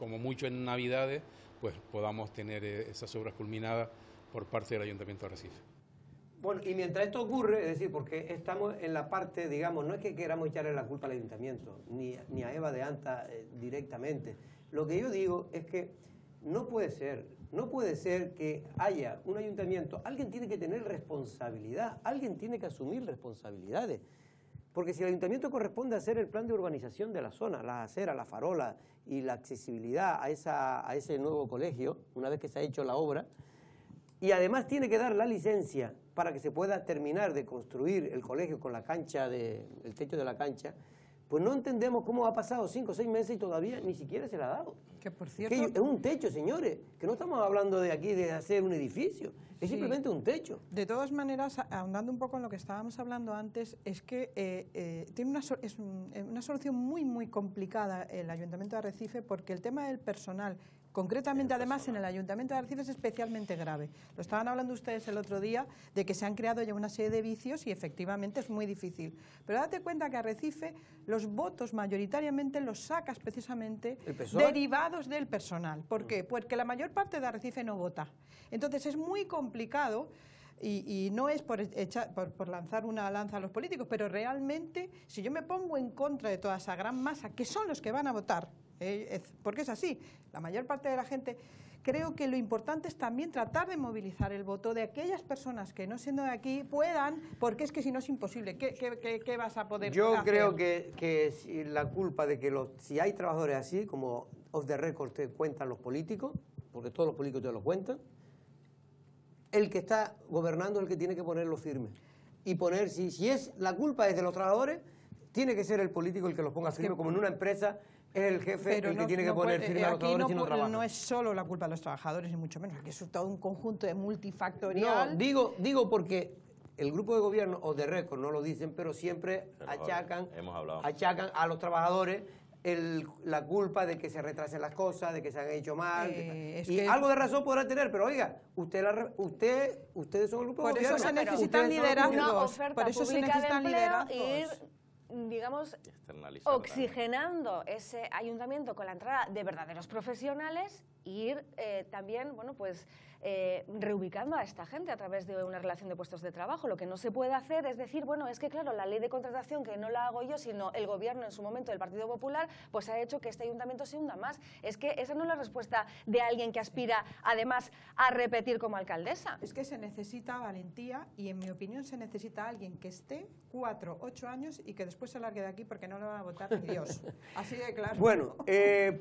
[SPEAKER 9] como mucho en Navidades, pues podamos tener esas obras culminadas por parte del Ayuntamiento de Arrecife.
[SPEAKER 1] Bueno, y mientras esto ocurre, es decir, porque estamos en la parte, digamos, no es que queramos echarle la culpa al Ayuntamiento, ni a Eva de Anta directamente. Lo que yo digo es que no puede ser que haya un ayuntamiento, alguien tiene que tener responsabilidad, alguien tiene que asumir responsabilidades, porque si el ayuntamiento corresponde a hacer el plan de urbanización de la zona, las aceras, la farola y la accesibilidad a ese nuevo colegio, una vez que se ha hecho la obra, y además tiene que dar la licencia para que se pueda terminar de construir el colegio con la cancha, el techo de la cancha, pues no entendemos cómo ha pasado 5 o 6 meses y todavía ni siquiera se le ha dado.
[SPEAKER 4] Que por cierto...
[SPEAKER 1] Que es un techo, señores, que no estamos hablando de aquí de hacer un edificio, es simplemente un techo.
[SPEAKER 4] De todas maneras, ahondando un poco en lo que estábamos hablando antes, es que tiene una solución muy complicada el Ayuntamiento de Arrecife, porque el tema del personal Concretamente, además, en el Ayuntamiento de Arrecife es especialmente grave. Lo estaban hablando ustedes el otro día de que se han creado ya una serie de vicios y efectivamente es muy difícil. Pero date cuenta que Arrecife los votos mayoritariamente los sacas precisamente derivados del personal. ¿Por qué? Porque la mayor parte de Arrecife no vota. Entonces es muy complicado. Y no es por lanzar una lanza a los políticos, pero realmente, si yo me pongo en contra de toda esa gran masa, que son los que van a votar, porque es así, la mayor parte de la gente, creo que lo importante es también tratar de movilizar el voto de aquellas personas que no siendo de aquí puedan, porque es que si no es imposible, ¿qué vas a poder hacer?
[SPEAKER 1] Yo creo que si la culpa de que si hay trabajadores así, como off the record te cuentan los políticos, porque todos los políticos te lo cuentan, el que está gobernando es el que tiene que ponerlo firme. Y poner, si es la culpa es de los trabajadores, tiene que ser el político el que los ponga firme, como en una empresa es el jefe el que tiene que poner firme a los trabajadores si no trabajan.
[SPEAKER 4] No es solo la culpa de los trabajadores, ni mucho menos, aquí es todo un conjunto de multifactorial.
[SPEAKER 1] No, digo porque el grupo de gobierno, o de récord, no lo dicen, pero siempre achacan a los trabajadores la culpa de que se retrasen las cosas, de que se han hecho mal. Algo de razón podrá tener, pero oiga, ustedes son el grupo de gobierno.
[SPEAKER 4] Por eso se necesitan liderazgos.
[SPEAKER 3] Una oferta pública de empleo e ir, digamos, oxigenando ese ayuntamiento con la entrada de verdaderos profesionales e ir también, bueno, pues reubicando a esta gente a través de una relación de puestos de trabajo. Lo que no se puede hacer es decir, bueno, es que claro, la ley de contratación que no la hago yo, sino el gobierno en su momento del Partido Popular, pues ha hecho que este ayuntamiento se hunda más. Es que esa no es la respuesta de alguien que aspira además a repetir como alcaldesa.
[SPEAKER 4] Es que se necesita valentía y en mi opinión se necesita alguien que esté 4, 8 años y que después se largue de aquí porque no le van a votar ni Dios. Así de claro.
[SPEAKER 1] Bueno,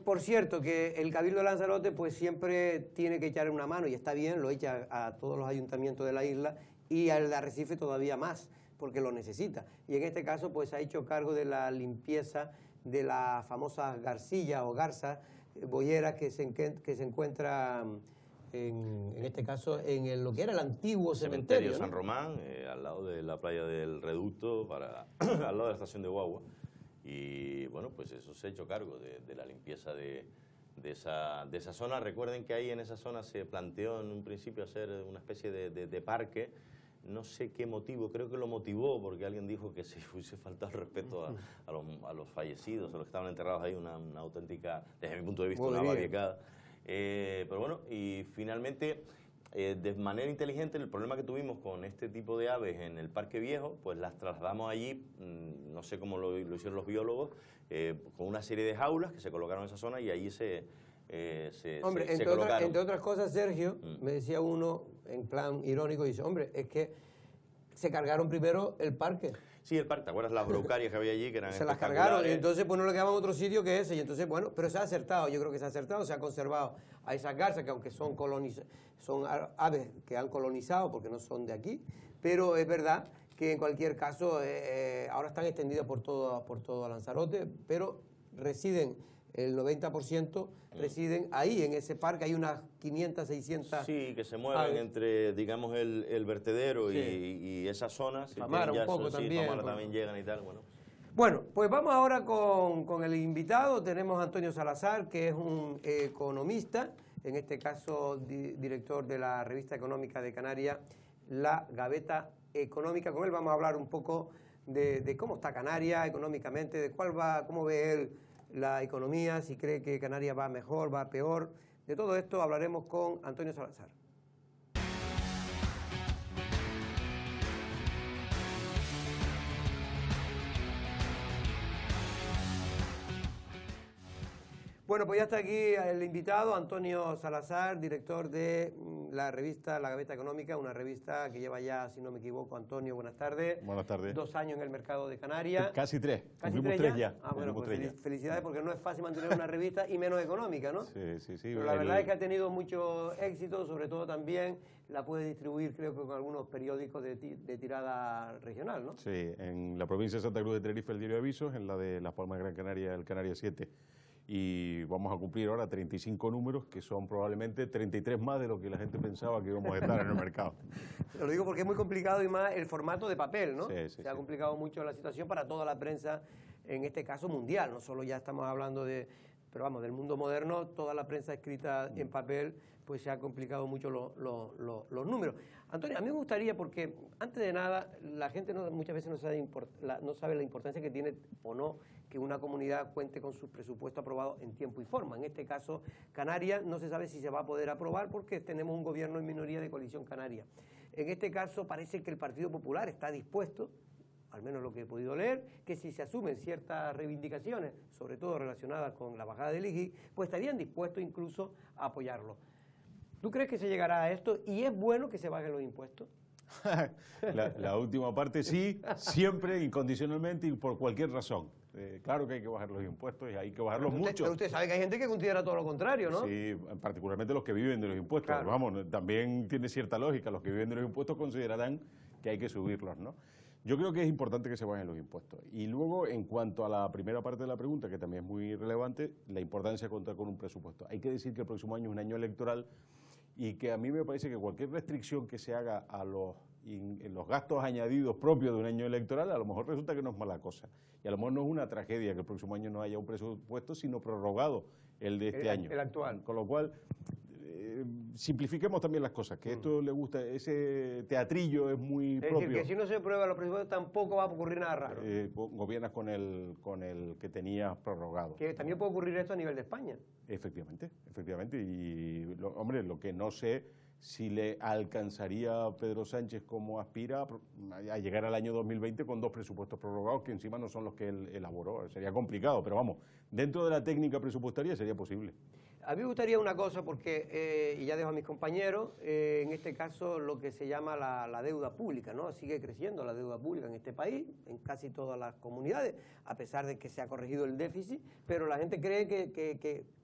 [SPEAKER 1] por cierto, que el Cabildo de Lanzarote pues siempre tiene que echar una mano y está bien, lo echa a todos los ayuntamientos de la isla y al de Arrecife todavía más, porque lo necesita. Y en este caso pues ha hecho cargo de la limpieza de la famosa garcilla o garza boyera que se encuentra en este caso en lo que era el antiguo cementerio, ¿no?
[SPEAKER 2] San Román, al lado de la playa del Reducto, al lado de la estación de guagua. Y bueno, pues eso se ha hecho cargo de la limpieza de esa zona. Recuerden que ahí en esa zona se planteó en un principio hacer una especie de parque. No sé qué motivo, creo que lo motivó porque alguien dijo que se hubiese faltado respeto a los fallecidos, a los que estaban enterrados ahí, una auténtica, desde mi punto de vista, una barricada. Pero bueno, y finalmente, de manera inteligente, el problema que tuvimos con este tipo de aves en el Parque Viejo, pues las trasladamos allí, no sé cómo lo hicieron los biólogos, con una serie de jaulas que se colocaron en esa zona y allí se colocaron.
[SPEAKER 1] Entre otras cosas, Sergio, me decía uno en plan irónico, dice, hombre, es que se cargaron primero el parque.
[SPEAKER 2] Sí, el parque, ¿te acuerdas las brocarias que había allí? Que eran
[SPEAKER 1] se las cargaron y entonces pues no le quedaba otro sitio que ese. Y entonces, bueno, pero se ha acertado, yo creo que se ha acertado, se ha conservado a esas garzas que aunque son aves que han colonizado porque no son de aquí, pero es verdad que en cualquier caso ahora están extendidas por todo Lanzarote, pero residen, el 90% residen ahí, en ese parque, hay unas 500, 600...
[SPEAKER 2] Sí, que se mueven entre, digamos, el vertedero y esas zonas.
[SPEAKER 1] Famara un poco también.
[SPEAKER 2] Famara también llegan y tal,
[SPEAKER 1] Bueno, pues vamos ahora con el invitado. Tenemos a Antonio Salazar, que es un economista, en este caso director de la revista económica de Canarias, La Gaveta Económica. Con él vamos a hablar un poco de cómo está Canarias económicamente, de cómo ve él la economía, si cree que Canarias va mejor, va peor. De todo esto hablaremos con Antonio Salazar. Bueno, pues ya está aquí el invitado, Antonio Salazar, director de la revista La Gaveta Económica, una revista que lleva ya, si no me equivoco, Antonio, buenas tardes.
[SPEAKER 10] Buenas tardes.
[SPEAKER 1] 2 años en el mercado de Canarias.
[SPEAKER 10] Casi 3.
[SPEAKER 1] Cumplimos
[SPEAKER 10] 3 ya.
[SPEAKER 1] Ah, bueno, pues felicidades porque no es fácil mantener una revista y menos económica, ¿no?
[SPEAKER 10] Sí.
[SPEAKER 1] Pero la verdad es que ha tenido mucho éxito, sobre todo también la puede distribuir, creo que con algunos periódicos de tirada regional, ¿no?
[SPEAKER 10] Sí, en la provincia de Santa Cruz de Tenerife el Diario de Avisos, en la de Las Palmas de Gran Canaria el Canarias 7. Y vamos a cumplir ahora 35 números, que son probablemente 33 más de lo que la gente pensaba que íbamos a estar en el mercado.
[SPEAKER 1] Lo digo porque es muy complicado y más el formato de papel, ¿no?
[SPEAKER 10] Se
[SPEAKER 1] ha complicado mucho la situación para toda la prensa, en este caso mundial, no solo ya estamos hablando de pero vamos, del mundo moderno, toda la prensa escrita en papel, pues se ha complicado mucho los números. Antonio, a mí me gustaría, porque antes de nada, la gente muchas veces no sabe la importancia que tiene o no que una comunidad cuente con sus presupuestos aprobados en tiempo y forma. En este caso, Canarias no se sabe si se va a poder aprobar porque tenemos un gobierno en minoría de coalición canaria. En este caso parece que el Partido Popular está dispuesto, al menos lo que he podido leer, que si se asumen ciertas reivindicaciones, sobre todo relacionadas con la bajada del IGI, pues estarían dispuestos incluso a apoyarlo. ¿Tú crees que se llegará a esto y es bueno que se bajen los impuestos?
[SPEAKER 10] La última parte sí, siempre, incondicionalmente y por cualquier razón. Claro que hay que bajar los impuestos y hay que bajarlos mucho.
[SPEAKER 1] Pero usted sabe que hay gente que considera todo lo contrario, ¿no?
[SPEAKER 10] Sí, particularmente los que viven de los impuestos.
[SPEAKER 1] Claro.
[SPEAKER 10] Vamos, también tiene cierta lógica. Los que viven de los impuestos considerarán que hay que subirlos, ¿no? Yo creo que es importante que se bajen los impuestos. Y luego, en cuanto a la primera parte de la pregunta, que también es muy relevante, la importancia de contar con un presupuesto. Hay que decir que el próximo año es un año electoral y que a mí me parece que cualquier restricción que se haga a los gastos añadidos propios de un año electoral, a lo mejor resulta que no es mala cosa. Y a lo mejor no es una tragedia que el próximo año no haya un presupuesto, sino prorrogado el de este año.
[SPEAKER 1] El actual.
[SPEAKER 10] Con lo cual, simplifiquemos también las cosas, que esto le gusta, ese teatrillo es muy propio.
[SPEAKER 1] Es decir, que si no se aprueban los presupuestos tampoco va a ocurrir nada raro.
[SPEAKER 10] Gobiernas con el que tenías prorrogado.
[SPEAKER 1] Que también puede ocurrir esto a nivel de España.
[SPEAKER 10] Efectivamente. Y, hombre, lo que no sé si le alcanzaría a Pedro Sánchez como aspira a llegar al año 2020 con 2 presupuestos prorrogados que encima no son los que él elaboró. Sería complicado, pero vamos, dentro de la técnica presupuestaria sería posible.
[SPEAKER 1] A mí me gustaría una cosa, porque, y ya dejo a mis compañeros, en este caso lo que se llama la deuda pública, ¿no? Sigue creciendo la deuda pública en este país, en casi todas las comunidades, a pesar de que se ha corregido el déficit, pero la gente cree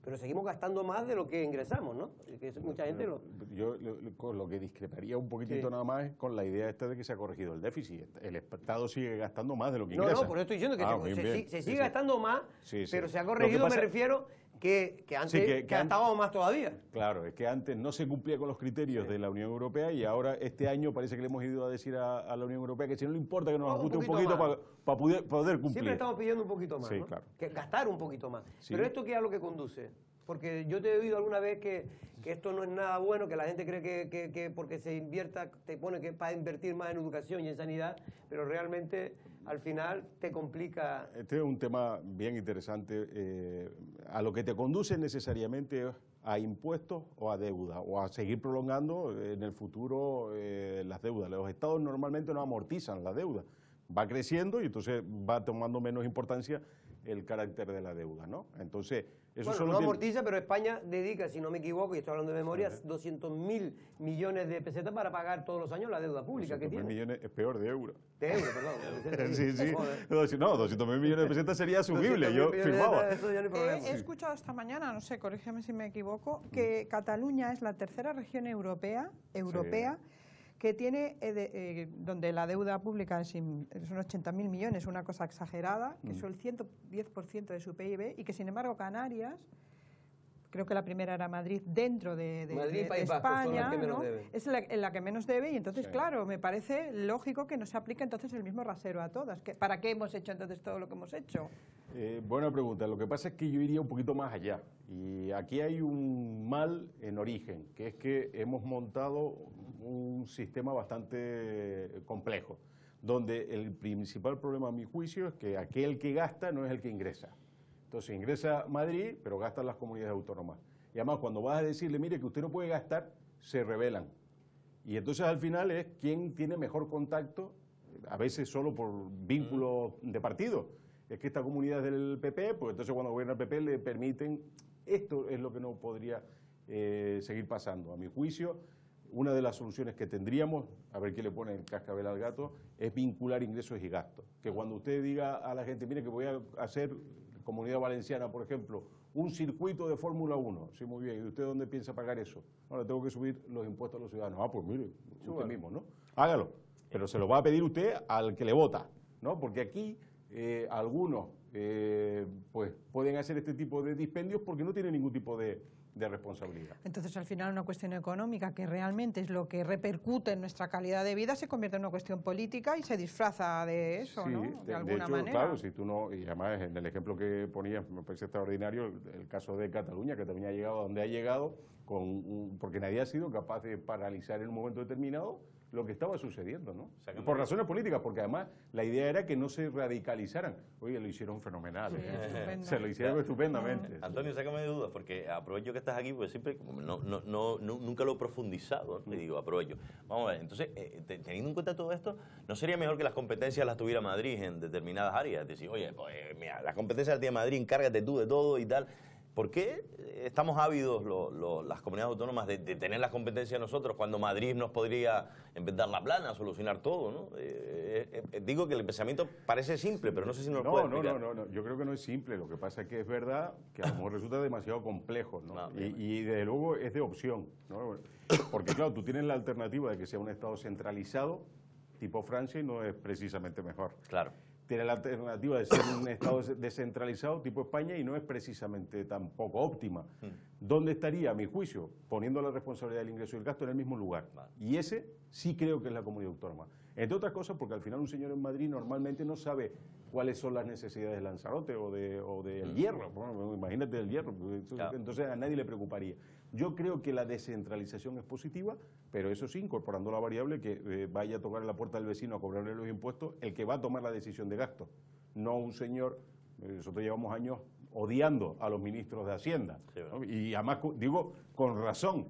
[SPEAKER 1] pero seguimos gastando más de lo que ingresamos, ¿no? Que mucha gente
[SPEAKER 10] Yo con lo que discreparía un poquitito nada más es con la idea esta de que se ha corregido el déficit. El Estado sigue gastando más de lo que ingresa.
[SPEAKER 1] No, por eso estoy diciendo que se sigue gastando más, pero se ha
[SPEAKER 10] Lo
[SPEAKER 1] corregido,
[SPEAKER 10] que pasa,
[SPEAKER 1] me refiero que antes gastábamos más todavía.
[SPEAKER 10] Claro, es que antes no se cumplía con los criterios de la Unión Europea y ahora este año parece que le hemos ido a decir a la Unión Europea que si no le importa que nos ajuste un poquito para poder cumplir.
[SPEAKER 1] Siempre estamos pidiendo un poquito más,
[SPEAKER 10] sí,
[SPEAKER 1] ¿no?
[SPEAKER 10] Claro.
[SPEAKER 1] Que gastar un poquito más.
[SPEAKER 10] Sí.
[SPEAKER 1] Pero ¿esto qué es a lo que conduce? Porque yo te he oído alguna vez que esto no es nada bueno, que la gente cree que porque se invierta, te pone que para invertir más en educación y en sanidad, pero realmente al final te complica.
[SPEAKER 10] Este es un tema bien interesante. A lo que te conduce necesariamente a impuestos o a deuda, o a seguir prolongando en el futuro las deudas. Los estados normalmente no amortizan la deuda. Va creciendo y entonces va tomando menos importancia el carácter de la deuda, ¿no? Entonces, eso
[SPEAKER 1] bueno, no amortiza, pero España dedica, si no me equivoco, y estoy hablando de memoria, 200.000 millones de pesetas para pagar todos los años la deuda pública que tiene.
[SPEAKER 10] 200.000 millones es peor, de euros.
[SPEAKER 1] De euros, perdón.
[SPEAKER 10] Sí. No, 200.000 millones de pesetas sería asumible, yo firmaba.
[SPEAKER 1] Eso ya no hay problema.
[SPEAKER 4] He escuchado esta mañana, no sé, corrígeme si me equivoco, que Cataluña es la tercera región europea que tiene, donde la deuda pública son 80.000 millones, una cosa exagerada, que es el 110% de su PIB, y que sin embargo Canarias, creo que la primera era Madrid, dentro de España, ¿no? Es la que menos debe, y entonces, claro, me parece lógico que no se aplique entonces el mismo rasero a todas. ¿Para qué hemos hecho entonces todo lo que hemos hecho?
[SPEAKER 10] Buena pregunta. Lo que pasa es que yo iría un poquito más allá. Y aquí hay un mal en origen, que es que hemos montado un sistema bastante complejo, donde el principal problema, a mi juicio, es que aquel que gasta no es el que ingresa. Entonces ingresa Madrid, pero gastan las comunidades autónomas. Y además, cuando vas a decirle, mire, que usted no puede gastar, se rebelan. Y entonces al final es quién tiene mejor contacto, a veces solo por vínculo de partido. Es que esta comunidad es del PP, pues entonces cuando gobierna el PP le permiten. Esto es lo que no podría seguir pasando. A mi juicio, una de las soluciones que tendríamos, a ver qué le pone el cascabel al gato, es vincular ingresos y gastos. Que cuando usted diga a la gente, mire que voy a hacer, Comunidad Valenciana, por ejemplo, un circuito de Fórmula 1. Sí, muy bien. ¿Y usted dónde piensa pagar eso? Ahora tengo que subir los impuestos a los ciudadanos. Ah, pues mire, usted mismo, ¿no? Hágalo. Pero se lo va a pedir usted al que le vota, ¿no? Porque aquí algunos pues pueden hacer este tipo de dispendios porque no tienen ningún tipo de de responsabilidad.
[SPEAKER 4] Entonces, al final, una cuestión económica, que realmente es lo que repercute en nuestra calidad de vida, se convierte en una cuestión política y se disfraza de eso,
[SPEAKER 10] sí,
[SPEAKER 4] ¿no? De alguna
[SPEAKER 10] hecho,
[SPEAKER 4] manera.
[SPEAKER 10] Claro, si tú no, y además en el ejemplo que ponías me parece extraordinario el caso de Cataluña, que también ha llegado a donde ha llegado, porque nadie ha sido capaz de paralizar en un momento determinado lo que estaba sucediendo, ¿no? O sea, por razones políticas, porque además la idea era que no se radicalizaran. Oye, lo hicieron fenomenal, se lo hicieron estupendamente.
[SPEAKER 2] Antonio, sácame de dudas, porque aprovecho que estás aquí, porque siempre como nunca lo he profundizado, ¿no? Y digo, aprovecho. Vamos a ver, entonces, teniendo en cuenta todo esto, ¿no sería mejor que las competencias las tuviera Madrid en determinadas áreas? Es decir, oye, pues mira, las competencias las tiene Madrid, encárgate tú de todo y tal. ¿Por qué estamos ávidos las comunidades autónomas de tener las competencias nosotros cuando Madrid nos podría inventar la plana, solucionar todo, ¿no? Digo que el pensamiento parece simple, pero no sé si nos puede explicar.
[SPEAKER 10] No, yo creo que no es simple. Lo que pasa es que es verdad que a lo mejor resulta demasiado complejo, ¿no? Y desde luego es de opción, ¿no? Porque claro, tú tienes la alternativa de que sea un Estado centralizado, tipo Francia, y no es precisamente mejor.
[SPEAKER 2] Claro.
[SPEAKER 10] Tiene la alternativa de ser un Estado descentralizado tipo España y no es precisamente tampoco óptima. ¿Dónde estaría, a mi juicio? Poniendo la responsabilidad del ingreso y el gasto en el mismo lugar. Vale. Y ese sí creo que es la comunidad autónoma. Entre otras cosas porque al final un señor en Madrid normalmente no sabe cuáles son las necesidades de Lanzarote o del Hierro. Bueno, imagínate del Hierro, claro. Entonces a nadie le preocuparía. Yo creo que la descentralización es positiva, pero eso sí, incorporando la variable que vaya a tocar en la puerta del vecino a cobrarle los impuestos, el que va a tomar la decisión de gasto, no un señor. Nosotros llevamos años odiando a los ministros de Hacienda, sí, ¿no? Y además digo con razón,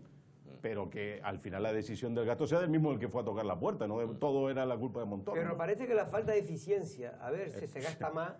[SPEAKER 10] pero que al final la decisión del gasto sea del mismo el que fue a tocar la puerta, no todo era la culpa de Montoro.
[SPEAKER 1] Pero parece que la falta de eficiencia, a ver si se gasta más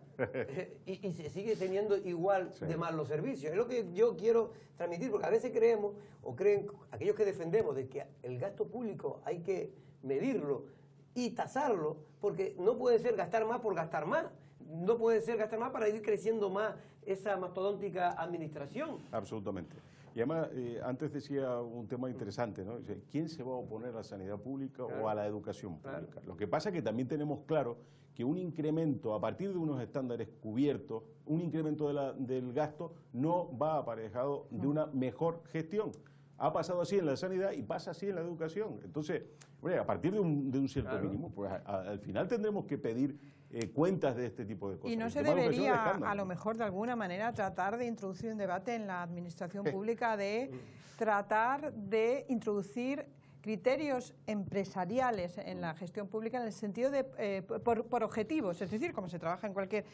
[SPEAKER 1] y se sigue teniendo igual de mal los servicios. Es lo que yo quiero transmitir, porque a veces creemos, o creen aquellos que defendemos, de que el gasto público hay que medirlo y tasarlo, porque no puede ser gastar más por gastar más. No puede ser gastar más para ir creciendo más esa mastodóntica administración.
[SPEAKER 10] Absolutamente. Y además, antes decía un tema interesante, ¿no? ¿Quién se va a oponer a la sanidad pública o a la educación pública? Claro. Lo que pasa es que también tenemos claro que un incremento a partir de unos estándares cubiertos, un incremento del gasto no va aparejado de una mejor gestión. Ha pasado así en la sanidad y pasa así en la educación. Entonces, bueno, a partir de un cierto mínimo, pues al final tendremos que pedir cuentas de este tipo de cosas.
[SPEAKER 4] Y no se debería, a lo mejor, de alguna manera, tratar de introducir un debate en la administración pública de tratar de introducir criterios empresariales en la gestión pública en el sentido de por objetivos, es decir, como se trabaja en cualquier...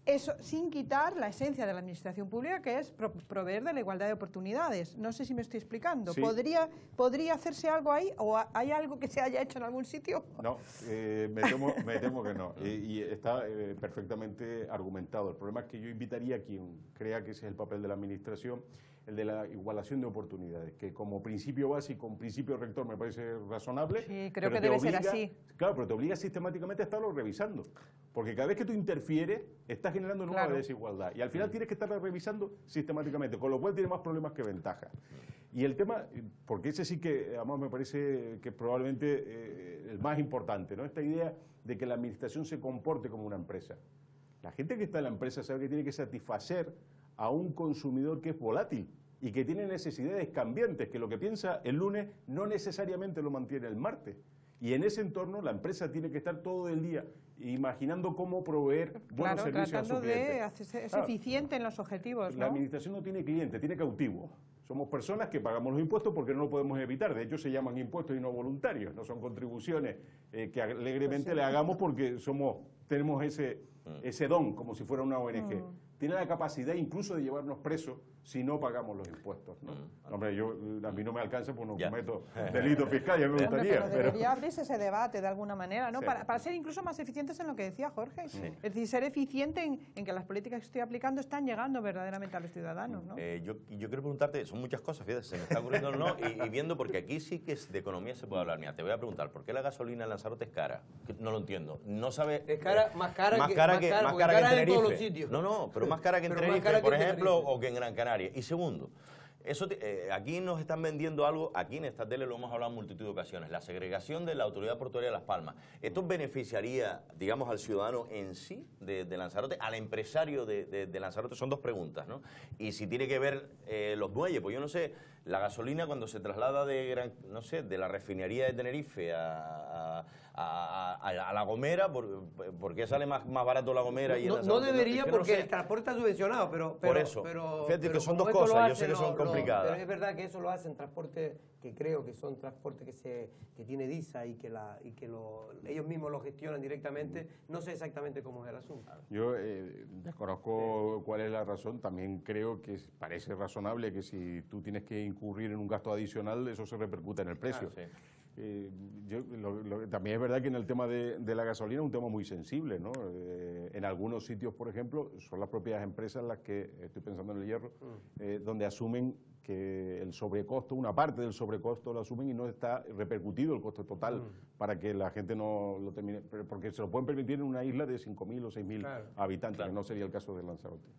[SPEAKER 4] Eso sin quitar la esencia de la administración pública, que es proveer de la igualdad de oportunidades. No sé si me estoy explicando. Sí. ¿Podría hacerse algo ahí o hay algo que se haya hecho en algún sitio?
[SPEAKER 10] No, me temo que no. Y está perfectamente argumentado. El problema es que yo invitaría a quien crea que ese es el papel de la administración, el de la igualación de oportunidades, que como principio básico, un principio rector me parece razonable.
[SPEAKER 4] Sí, creo que debe ser así.
[SPEAKER 10] Claro, pero te obliga sistemáticamente a estarlo revisando. Porque cada vez que tú interfieres, estás generando nueva desigualdad. Y al final tienes que estarla revisando sistemáticamente, con lo cual tiene más problemas que ventajas. Y el tema, porque ese sí que, además me parece que es probablemente el más importante, ¿no? Esta idea de que la administración se comporte como una empresa. La gente que está en la empresa sabe que tiene que satisfacer a un consumidor que es volátil y que tiene necesidades cambiantes, que lo que piensa el lunes no necesariamente lo mantiene el martes. Y en ese entorno la empresa tiene que estar todo el día imaginando cómo proveer buenos servicios a su cliente.
[SPEAKER 4] Tratando de ser eficiente en los objetivos, ¿no?
[SPEAKER 10] La administración no tiene cliente, tiene cautivo. Somos personas que pagamos los impuestos porque no lo podemos evitar. De hecho, se llaman impuestos y no voluntarios. No son contribuciones que alegremente le hagamos porque tenemos ese don, como si fuera una ONG. Tiene la capacidad incluso de llevarnos presos si no pagamos los impuestos, ¿no? Hombre, a mí no me alcanza porque no cometo delitos fiscales, ya me gustaría.
[SPEAKER 4] Pero debería abrirse ese debate de alguna manera, ¿no? Sí. Para ser incluso más eficientes en lo que decía Jorge. Sí. Es decir, ser eficiente en que las políticas que estoy aplicando están llegando verdaderamente a los ciudadanos, ¿no?
[SPEAKER 2] Yo quiero preguntarte, son muchas cosas, fíjate, se me está ocurriendo no, y viendo, porque aquí sí que de economía se puede hablar. Mira, te voy a preguntar, ¿por qué la gasolina en Lanzarote es cara? No lo entiendo. No sabe...
[SPEAKER 1] Es cara, más cara que en Tenerife.
[SPEAKER 2] No, pero más cara que en Tenerife, por ejemplo, o que en Gran Canaria. Y segundo, Eso aquí nos están vendiendo algo, aquí en esta tele lo hemos hablado en multitud de ocasiones, la segregación de la Autoridad Portuaria de Las Palmas. ¿Esto beneficiaría, digamos, al ciudadano en sí de Lanzarote, al empresario de Lanzarote? Son dos preguntas, ¿no? Y si tiene que ver los muelles, pues yo no sé, la gasolina cuando se traslada de la refinería de Tenerife a La Gomera, ¿por qué sale más barato La Gomera?
[SPEAKER 1] No debería, porque el transporte está subvencionado, pero
[SPEAKER 2] por eso, fíjate que son dos cosas, yo sé que son complicadas.
[SPEAKER 1] Pero es verdad que eso lo hacen transporte, que creo que son transportes que tiene DISA y que ellos mismos lo gestionan directamente. No sé exactamente cómo es el asunto.
[SPEAKER 10] Yo desconozco cuál es la razón. También creo que parece razonable que si tú tienes que incurrir en un gasto adicional, eso se repercuta en el precio.
[SPEAKER 2] Claro, sí.
[SPEAKER 10] También es verdad que en el tema de la gasolina es un tema muy sensible, ¿no? En algunos sitios, por ejemplo, son las propias empresas las que, estoy pensando en el Hierro, donde asumen que el sobrecosto, una parte del sobrecosto lo asumen y no está repercutido el costo total para que la gente no lo termine, porque se lo pueden permitir en una isla de 5.000 o 6.000 habitantes, que no sería el caso de Lanzarote.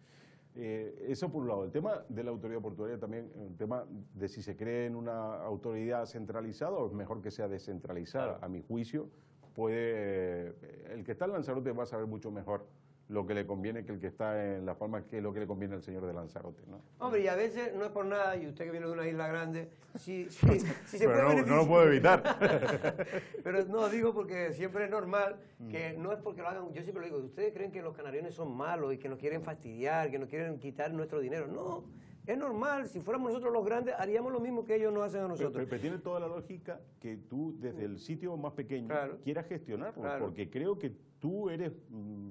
[SPEAKER 10] Eso por un lado. El tema de la autoridad portuaria también, el tema de si se cree en una autoridad centralizada o es mejor que sea descentralizada. A mi juicio, el que está en Lanzarote va a saber mucho mejor lo que le conviene que el que está en Las Palmas, que es lo que le conviene al señor de Lanzarote, ¿no?
[SPEAKER 1] Hombre, y a veces no es por nada, y usted que viene de una isla grande, si se
[SPEAKER 10] pero
[SPEAKER 1] puede
[SPEAKER 10] no lo puedo evitar.
[SPEAKER 1] Pero no, digo porque siempre es normal, que no es porque lo hagan, yo siempre lo digo, ustedes creen que los canariones son malos y que nos quieren fastidiar, que nos quieren quitar nuestro dinero. No, es normal, si fuéramos nosotros los grandes, haríamos lo mismo que ellos nos hacen a nosotros.
[SPEAKER 10] Pero tiene toda la lógica que tú, desde el sitio más pequeño, quieras gestionarlo, porque creo que tú eres,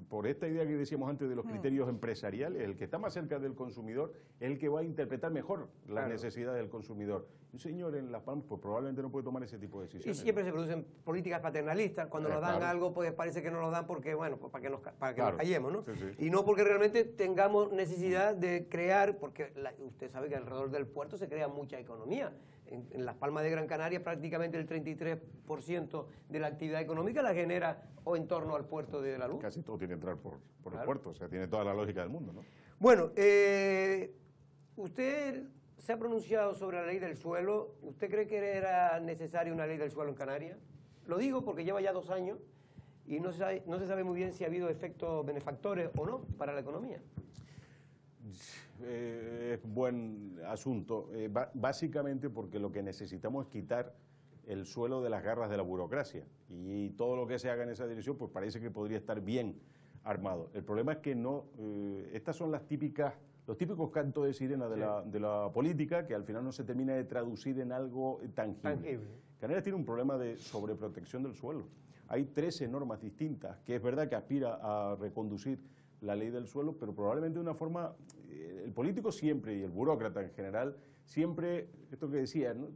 [SPEAKER 10] por esta idea que decíamos antes de los criterios empresariales, el que está más cerca del consumidor es el que va a interpretar mejor las necesidades del consumidor. Un señor en Las Palmas pues probablemente no puede tomar ese tipo de decisiones.
[SPEAKER 1] Y siempre se producen políticas paternalistas. Cuando nos dan algo, pues parece que no nos dan porque, bueno, pues para que nos callemos, ¿no? Sí. Y no porque realmente tengamos necesidad de crear, porque usted sabe que alrededor del puerto se crea mucha economía. En Las Palmas de Gran Canaria prácticamente el 33% de la actividad económica la genera o en torno al puerto de La Luz.
[SPEAKER 10] Casi todo tiene que entrar por el puerto, o sea, tiene toda la lógica del mundo, ¿no?
[SPEAKER 1] Bueno, usted se ha pronunciado sobre la ley del suelo. ¿Usted cree que era necesaria una ley del suelo en Canarias? Lo digo porque lleva ya 2 años y no se sabe muy bien si ha habido efectos benefactores o no para la economía.
[SPEAKER 10] Es buen asunto, básicamente porque lo que necesitamos es quitar el suelo de las garras de la burocracia y todo lo que se haga en esa dirección pues parece que podría estar bien armado. El problema es que no, estas son los típicos cantos de sirena de la política que al final no se termina de traducir en algo tangible. Canarias tiene un problema de sobreprotección del suelo. Hay 13 normas distintas, que es verdad que aspira a reconducir la ley del suelo, pero probablemente de una forma, el político siempre, y el burócrata en general, siempre, esto que decía, ¿no?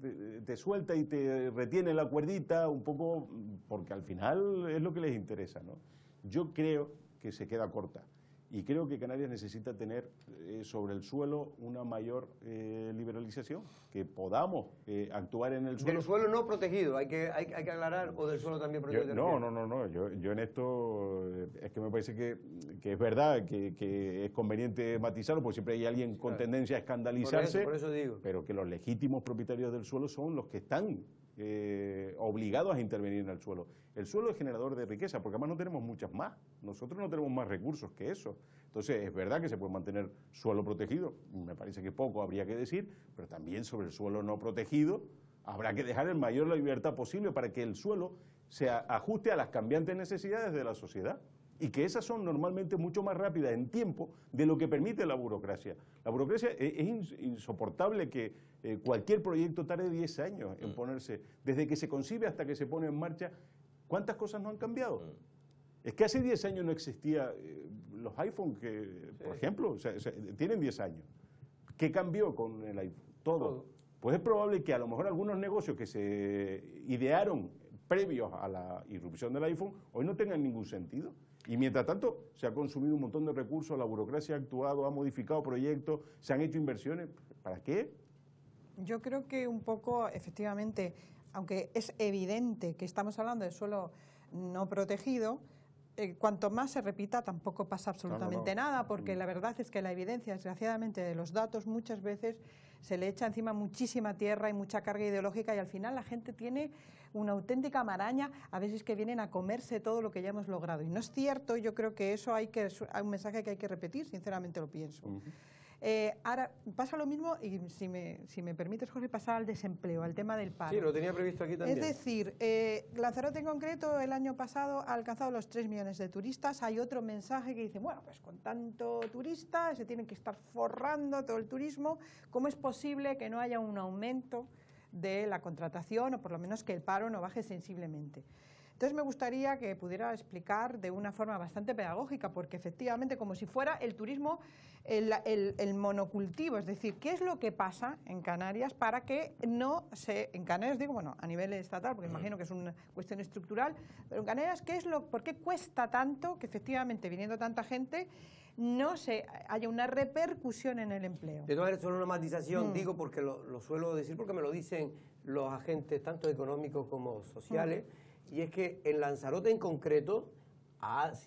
[SPEAKER 10] te suelta y te retiene la cuerdita un poco, porque al final es lo que les interesa, ¿no? Yo creo que se queda corta. Y creo que Canarias necesita tener sobre el suelo una mayor liberalización, que podamos actuar en el suelo.
[SPEAKER 1] Del suelo no protegido, hay que aclarar, o del suelo también protegido.
[SPEAKER 10] No. Yo en esto es que me parece que es verdad que es conveniente matizarlo, porque siempre hay alguien con tendencia a escandalizarse.
[SPEAKER 1] Por eso digo.
[SPEAKER 10] Pero que los legítimos propietarios del suelo son los que están obligados a intervenir en el suelo. El suelo es generador de riqueza, porque además no tenemos muchas más. Nosotros no tenemos más recursos que eso. Entonces, es verdad que se puede mantener suelo protegido, me parece que poco habría que decir, pero también sobre el suelo no protegido habrá que dejar el mayor la libertad posible para que el suelo se ajuste a las cambiantes necesidades de la sociedad. Y que esas son normalmente mucho más rápidas en tiempo de lo que permite la burocracia. La burocracia es insoportable que cualquier proyecto tarde 10 años en ponerse, desde que se concibe hasta que se pone en marcha. ¿Cuántas cosas no han cambiado? Es que hace 10 años no existía los iPhone, que, por ejemplo, tienen 10 años. ¿Qué cambió con el iPhone? Todo. Pues es probable que a lo mejor algunos negocios que se idearon previos a la irrupción del iPhone hoy no tengan ningún sentido. Y mientras tanto se ha consumido un montón de recursos, la burocracia ha actuado, ha modificado proyectos, se han hecho inversiones. ¿Para qué?
[SPEAKER 4] Yo creo que un poco, efectivamente, aunque es evidente que estamos hablando de suelo no protegido, cuanto más se repita tampoco pasa absolutamente nada, porque la verdad es que la evidencia, desgraciadamente, de los datos muchas veces se le echa encima muchísima tierra y mucha carga ideológica y al final la gente tiene una auténtica maraña, a veces que vienen a comerse todo lo que ya hemos logrado. Y no es cierto, yo creo que eso hay un mensaje que hay que repetir, sinceramente lo pienso. Ahora, pasa lo mismo, y si me permites, Jorge, pasar al desempleo, al tema del paro.
[SPEAKER 1] Sí, lo tenía previsto aquí también.
[SPEAKER 4] Es decir, Lanzarote en concreto el año pasado ha alcanzado los 3 millones de turistas. Hay otro mensaje que dice, bueno, pues con tanto turista se tienen que estar forrando todo el turismo. ¿Cómo es posible que no haya un aumento de la contratación o por lo menos que el paro no baje sensiblemente? Entonces me gustaría que pudiera explicar de una forma bastante pedagógica, porque efectivamente como si fuera el turismo el monocultivo, es decir, ¿qué es lo que pasa en Canarias para que no se, en Canarias digo, bueno, a nivel estatal, porque imagino que es una cuestión estructural, pero en Canarias, ¿por qué cuesta tanto que efectivamente viniendo tanta gente no haya una repercusión en el empleo?
[SPEAKER 1] De todas maneras, solo una matización, digo porque lo suelo decir, porque me lo dicen los agentes, tanto económicos como sociales, y es que en Lanzarote en concreto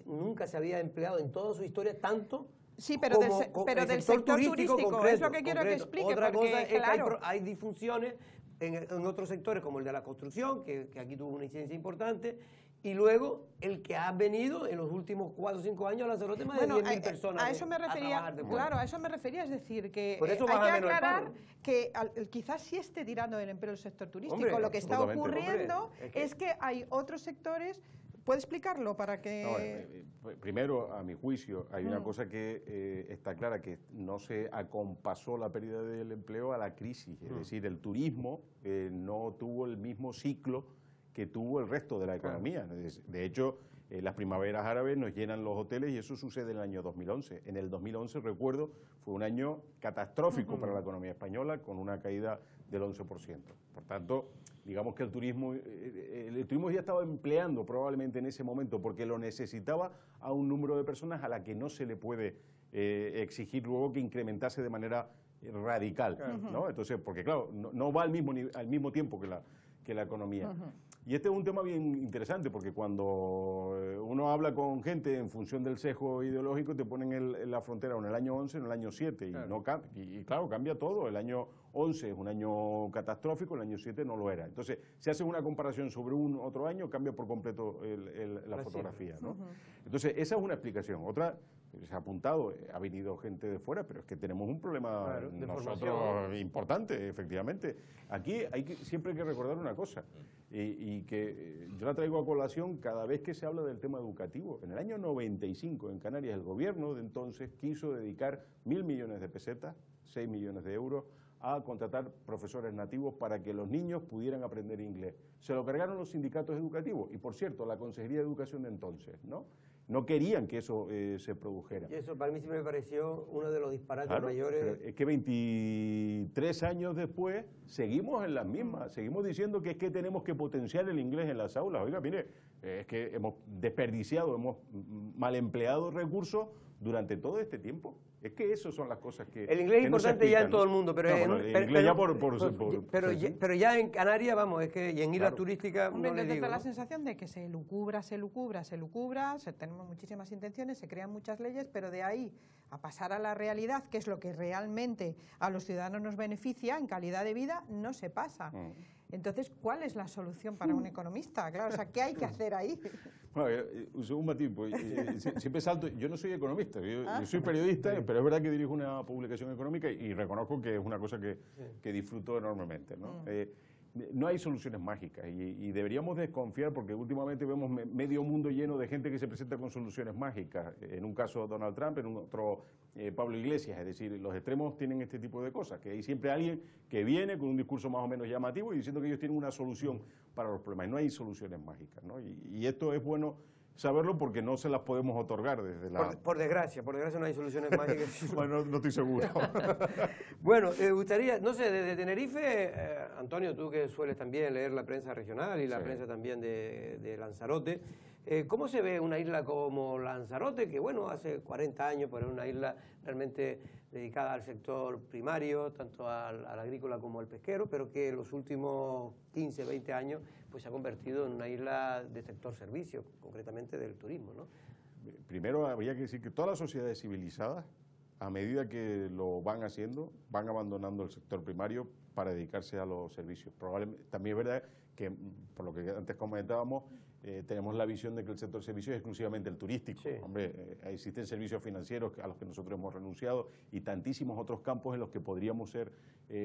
[SPEAKER 1] nunca se había empleado en toda su historia tanto.
[SPEAKER 4] Sí, pero del sector turístico concreto, es lo que quiero que explique.
[SPEAKER 1] Otra
[SPEAKER 4] porque,
[SPEAKER 1] cosa es
[SPEAKER 4] claro,
[SPEAKER 1] que hay disfunciones en otros sectores, como el de la construcción, que aquí tuvo una incidencia importante, y luego el que ha venido en los últimos 4 o 5 años a Lanzarote más de 10.000 personas.
[SPEAKER 4] A eso me refería, claro, a eso me refería, es decir, que
[SPEAKER 1] por eso
[SPEAKER 4] hay que
[SPEAKER 1] menos
[SPEAKER 4] aclarar que quizás sí esté tirando del empleo el sector turístico.
[SPEAKER 1] Hombre,
[SPEAKER 4] lo que está ocurriendo
[SPEAKER 1] es
[SPEAKER 4] que hay otros sectores. ¿Puede explicarlo para que...?
[SPEAKER 10] No, primero, a mi juicio, hay una cosa que está clara, que no se acompasó la pérdida del empleo a la crisis. Es decir, el turismo no tuvo el mismo ciclo que tuvo el resto de la economía. De hecho, las primaveras árabes nos llenan los hoteles y eso sucede en el año 2011. En el 2011, recuerdo, fue un año catastrófico para la economía española, con una caída del 11%. Por tanto, digamos que el turismo ya estaba empleando probablemente en ese momento porque lo necesitaba a un número de personas a la que no se le puede exigir luego que incrementase de manera radical, ¿no? Entonces, porque claro, no va al mismo tiempo que la economía. Y este es un tema bien interesante porque cuando uno habla con gente en función del sesgo ideológico te ponen en la frontera o en el año 11 o en el año 7 y claro, cambia todo. El año 11 es un año catastrófico, el año 7 no lo era. Entonces, si hace una comparación sobre otro año, cambia por completo la fotografía, ¿no? Entonces, esa es una explicación. Otra, se ha apuntado, ha venido gente de fuera, pero es que tenemos un problema nosotros importante, efectivamente. Aquí siempre hay que recordar una cosa, y que yo la traigo a colación cada vez que se habla del tema educativo. En el año 95, en Canarias, el gobierno de entonces quiso dedicar 1.000 millones de pesetas, 6 millones de euros, a contratar profesores nativos para que los niños pudieran aprender inglés. Se lo cargaron los sindicatos educativos y, por cierto, la Consejería de Educación de entonces, ¿no? No querían que eso se produjera.
[SPEAKER 1] Y eso para mí sí me pareció uno de los disparates mayores.
[SPEAKER 10] Pero es que 23 años después seguimos en las mismas, seguimos diciendo que es que tenemos que potenciar el inglés en las aulas. Oiga, mire, es que hemos desperdiciado, hemos mal empleado recursos durante todo este tiempo. Es que esas son las cosas que...
[SPEAKER 1] El inglés es importante ya en todo el mundo, pero... pero ya en Canarias, vamos, es que y en islas turísticas no le digo,
[SPEAKER 4] la sensación de que se lucubra, tenemos muchísimas intenciones, se crean muchas leyes, pero de ahí a pasar a la realidad, que es lo que realmente a los ciudadanos nos beneficia en calidad de vida, no se pasa. Entonces, ¿cuál es la solución para un economista? Claro, o sea, ¿qué hay que hacer ahí?
[SPEAKER 10] Bueno, un matiz, siempre salto, yo no soy economista, yo soy periodista, pero es verdad que dirijo una publicación económica y reconozco que es una cosa que disfruto enormemente, ¿no? No hay soluciones mágicas y deberíamos desconfiar porque últimamente vemos medio mundo lleno de gente que se presenta con soluciones mágicas. En un caso Donald Trump, en otro Pablo Iglesias. Es decir, los extremos tienen este tipo de cosas, que hay siempre alguien que viene con un discurso más o menos llamativo y diciendo que ellos tienen una solución para los problemas. Y no hay soluciones mágicas, ¿no? Y esto es bueno saberlo porque no se las podemos otorgar desde la...
[SPEAKER 1] Por desgracia no hay soluciones mágicas.
[SPEAKER 10] Bueno, no estoy seguro.
[SPEAKER 1] Bueno, me gustaría, no sé, desde Tenerife, Antonio, tú que sueles también leer la prensa regional y la prensa también de Lanzarote, ¿cómo se ve una isla como Lanzarote, que bueno, hace 40 años pues era una isla realmente dedicada al sector primario, tanto al agrícola como al pesquero, pero que en los últimos 15, 20 años pues se ha convertido en una isla de sector servicio, concretamente del turismo, ¿no?
[SPEAKER 10] Primero habría que decir que todas las sociedades civilizadas a medida que lo van haciendo, van abandonando el sector primario para dedicarse a los servicios. Probablemente, también es verdad que, por lo que antes comentábamos, tenemos la visión de que el sector servicios es exclusivamente el turístico. Sí. Hombre, existen servicios financieros a los que nosotros hemos renunciado y tantísimos otros campos en los que podríamos ser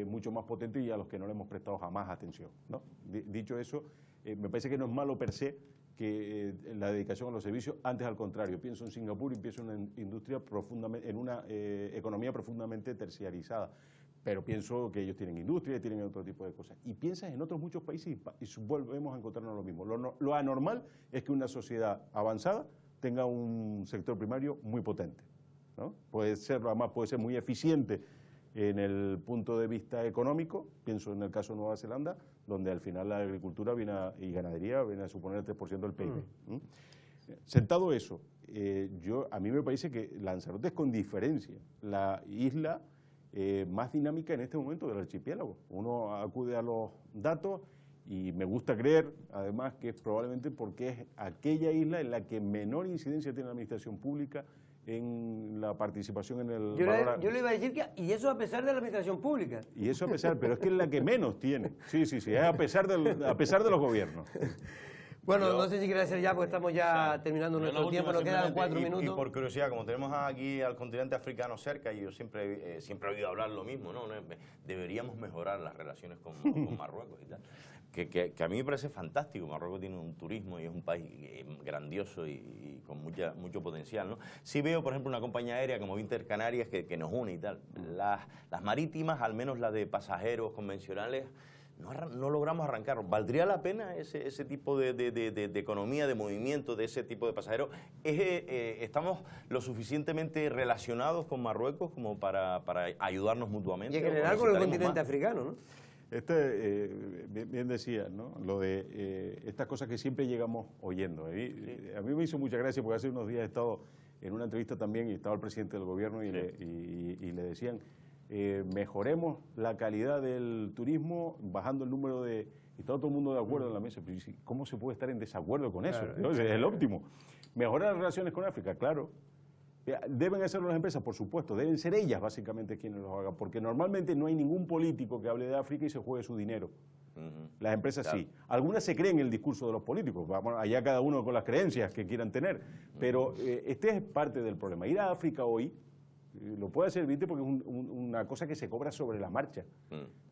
[SPEAKER 10] mucho más potentes y a los que no le hemos prestado jamás atención, ¿no? Dicho eso, me parece que no es malo per se que la dedicación a los servicios, antes al contrario, pienso en Singapur y pienso en una industria profundamente, en una economía profundamente terciarizada. Pero pienso que ellos tienen industria y tienen otro tipo de cosas. Y piensas en otros muchos países y volvemos a encontrarnos lo mismo. Lo anormal es que una sociedad avanzada tenga un sector primario muy potente, ¿no? Puede ser, además, puede ser muy eficiente en el punto de vista económico. Pienso en el caso de Nueva Zelanda, donde al final la agricultura y ganadería viene a suponer el 3% del PIB. Sentado eso, a mí me parece que Lanzarote es con diferencia la isla más dinámica en este momento del archipiélago. Uno acude a los datos y me gusta creer, además, que es probablemente porque es aquella isla en la que menor incidencia tiene la administración pública en la participación en el
[SPEAKER 1] yo le iba a decir que, y eso a pesar de la administración pública.
[SPEAKER 10] Y eso a pesar, pero es que es la que menos tiene. Sí, es a pesar de los gobiernos.
[SPEAKER 1] Bueno, no sé si quieres hacer ya, porque estamos ya terminando nuestro tiempo, nos quedan 4 minutos.
[SPEAKER 2] Y por curiosidad, como tenemos aquí al continente africano cerca, y yo siempre he oído hablar lo mismo, ¿no? Deberíamos mejorar las relaciones con Marruecos y tal. Que a mí me parece fantástico. Marruecos tiene un turismo y es un país grandioso y con mucho potencial, ¿no? Sí veo, por ejemplo, una compañía aérea como Intercanarias que nos une y tal. Las marítimas, al menos las de pasajeros convencionales, no logramos arrancar. ¿Valdría la pena ese tipo de economía, de movimiento, de ese tipo de pasajeros? ¿Estamos lo sucientemente relacionados con Marruecos como para ayudarnos mutuamente?
[SPEAKER 1] Y en general con el continente africano, ¿no?
[SPEAKER 10] Bien decías, ¿no? Lo de estas cosas que siempre llegamos oyendo. A mí me hizo mucha gracia porque hace unos días he estado en una entrevista también y estaba el presidente del gobierno y le decían... mejoremos la calidad del turismo bajando el número de... Y está todo el mundo de acuerdo en la mesa, pero ¿cómo se puede estar en desacuerdo con eso? Claro, es el óptimo. Mejorar las relaciones con África, claro. ¿Deben hacerlo las empresas? Por supuesto, deben ser ellas básicamente quienes lo hagan, porque normalmente no hay ningún político que hable de África y se juegue su dinero. Las empresas sí. Algunas se creen el discurso de los políticos, vamos, allá cada uno con las creencias que quieran tener, pero este es parte del problema. Ir a África hoy lo puede hacer, ¿viste? Porque es una cosa que se cobra sobre la marcha.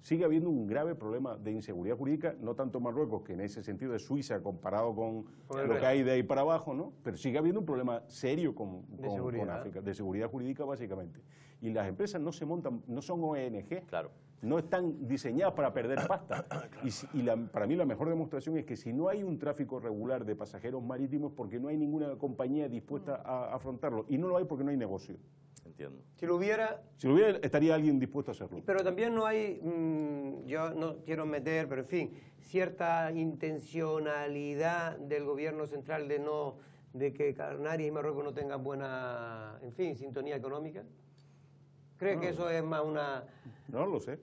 [SPEAKER 10] Sigue habiendo un grave problema de inseguridad jurídica, no tanto en Marruecos, que en ese sentido es Suiza comparado con lo que hay de ahí para abajo, ¿no? Pero sigue habiendo un problema serio con África, de seguridad jurídica básicamente. Y las empresas no se montan, no son ONG,
[SPEAKER 2] claro,
[SPEAKER 10] no están diseñadas para perder pasta. Para mí la mejor demostración es que si no hay un tráfico regular de pasajeros marítimos, porque no hay ninguna compañía dispuesta a afrontarlo. Y no lo hay porque no hay negocio.
[SPEAKER 2] Entiendo.
[SPEAKER 1] Si lo hubiera,
[SPEAKER 10] estaría alguien dispuesto a hacerlo.
[SPEAKER 1] Pero también no hay, yo no quiero meter, pero en fin, cierta intencionalidad del gobierno central de que Canarias y Marruecos no tengan buena, en fin, sintonía económica. ¿Cree que eso es más una...?
[SPEAKER 10] No lo sé.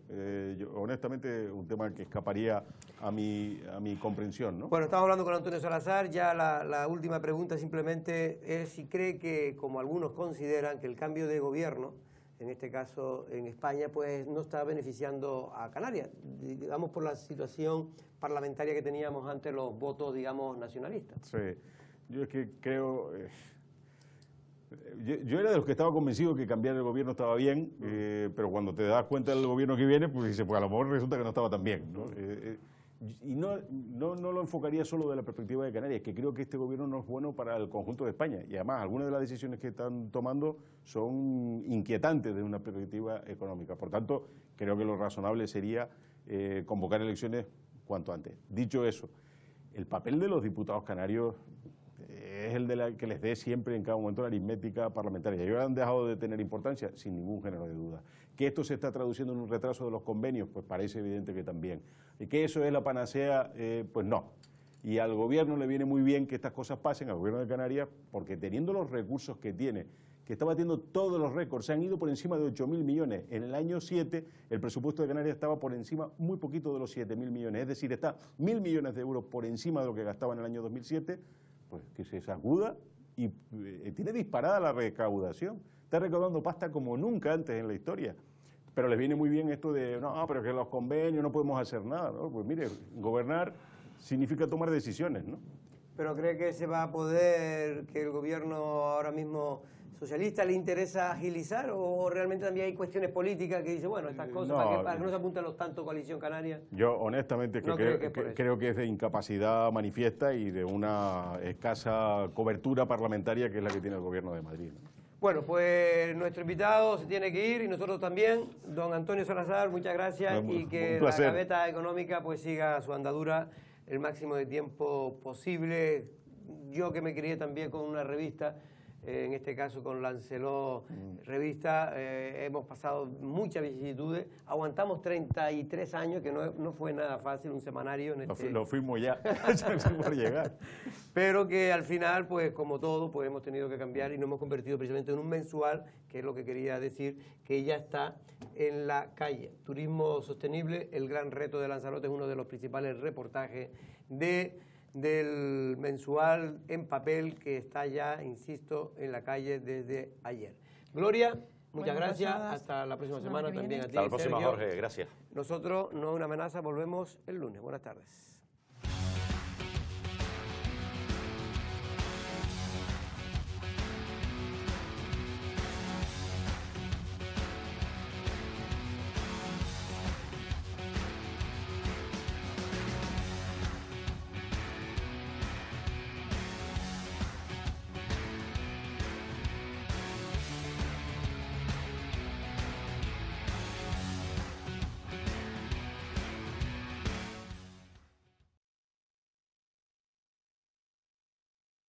[SPEAKER 10] Yo, honestamente, un tema que escaparía a mi comprensión, ¿no?
[SPEAKER 1] Bueno, estamos hablando con Antonio Salazar. Ya la última pregunta simplemente es si cree que, como algunos consideran, que el cambio de gobierno, en este caso en España, pues no está beneficiando a Canarias, digamos por la situación parlamentaria que teníamos ante los votos, digamos, nacionalistas.
[SPEAKER 10] Sí. Yo es que creo... Yo era de los que estaba convencido que cambiar el gobierno estaba bien, pero cuando te das cuenta del gobierno que viene, pues dices, pues a lo mejor resulta que no estaba tan bien, ¿no? Y no lo enfocaría solo de la perspectiva de Canarias, que creo que este gobierno no es bueno para el conjunto de España. Y además, algunas de las decisiones que están tomando son inquietantes desde una perspectiva económica. Por tanto, creo que lo razonable sería convocar elecciones cuanto antes. Dicho eso, el papel de los diputados canarios es el de que les dé siempre en cada momento la aritmética parlamentaria. Ellos han dejado de tener importancia, sin ningún género de duda. ¿Que esto se está traduciendo en un retraso de los convenios? Pues parece evidente que también. ¿Y que eso es la panacea? Pues no. Y al gobierno le viene muy bien que estas cosas pasen, al gobierno de Canarias, porque teniendo los recursos que tiene, que está batiendo todos los récords, se han ido por encima de 8.000 millones. En el año 7, el presupuesto de Canarias estaba por encima muy poquito de los 7.000 millones. Es decir, está 1.000 millones de euros por encima de lo que gastaba en el año 2007, pues que se sacuda y tiene disparada la recaudación. está recaudando pasta como nunca antes en la historia. Pero les viene muy bien esto de, no, pero que los convenios no podemos hacer nada, ¿no? Pues mire, gobernar significa tomar decisiones, ¿no?
[SPEAKER 1] ¿Pero cree que se va a poder, que el gobierno ahora mismo socialista le interesa agilizar, o realmente también hay cuestiones políticas que dice, bueno, estas cosas, para que no se apunten los tanto Coalición Canaria?
[SPEAKER 10] Yo honestamente creo que es de incapacidad manifiesta y de una escasa cobertura parlamentaria que es la que tiene el gobierno de Madrid, ¿no?
[SPEAKER 1] Bueno, pues nuestro invitado se tiene que ir y nosotros también. Don Antonio Salazar, muchas gracias, y que la gaveta económica pues siga su andadura el máximo de tiempo posible. Yo que me crié también con una revista, en este caso con Lancelot Revista, hemos pasado muchas vicisitudes, aguantamos 33 años, que no fue nada fácil, un semanario.
[SPEAKER 10] Lo fuimos ya, por llegar.
[SPEAKER 1] Pero que al final, pues como todo, pues hemos tenido que cambiar y nos hemos convertido precisamente en un mensual, que es lo que quería decir, que ya está en la calle. Turismo sostenible, el gran reto de Lanzarote, es uno de los principales reportajes del mensual en papel que está ya, insisto, en la calle desde ayer. Gloria, muchas gracias. Hasta la próxima semana también a ti.
[SPEAKER 2] Hasta la próxima, Jorge. Gracias.
[SPEAKER 1] Nosotros, No es una amenaza, volvemos el lunes. Buenas tardes.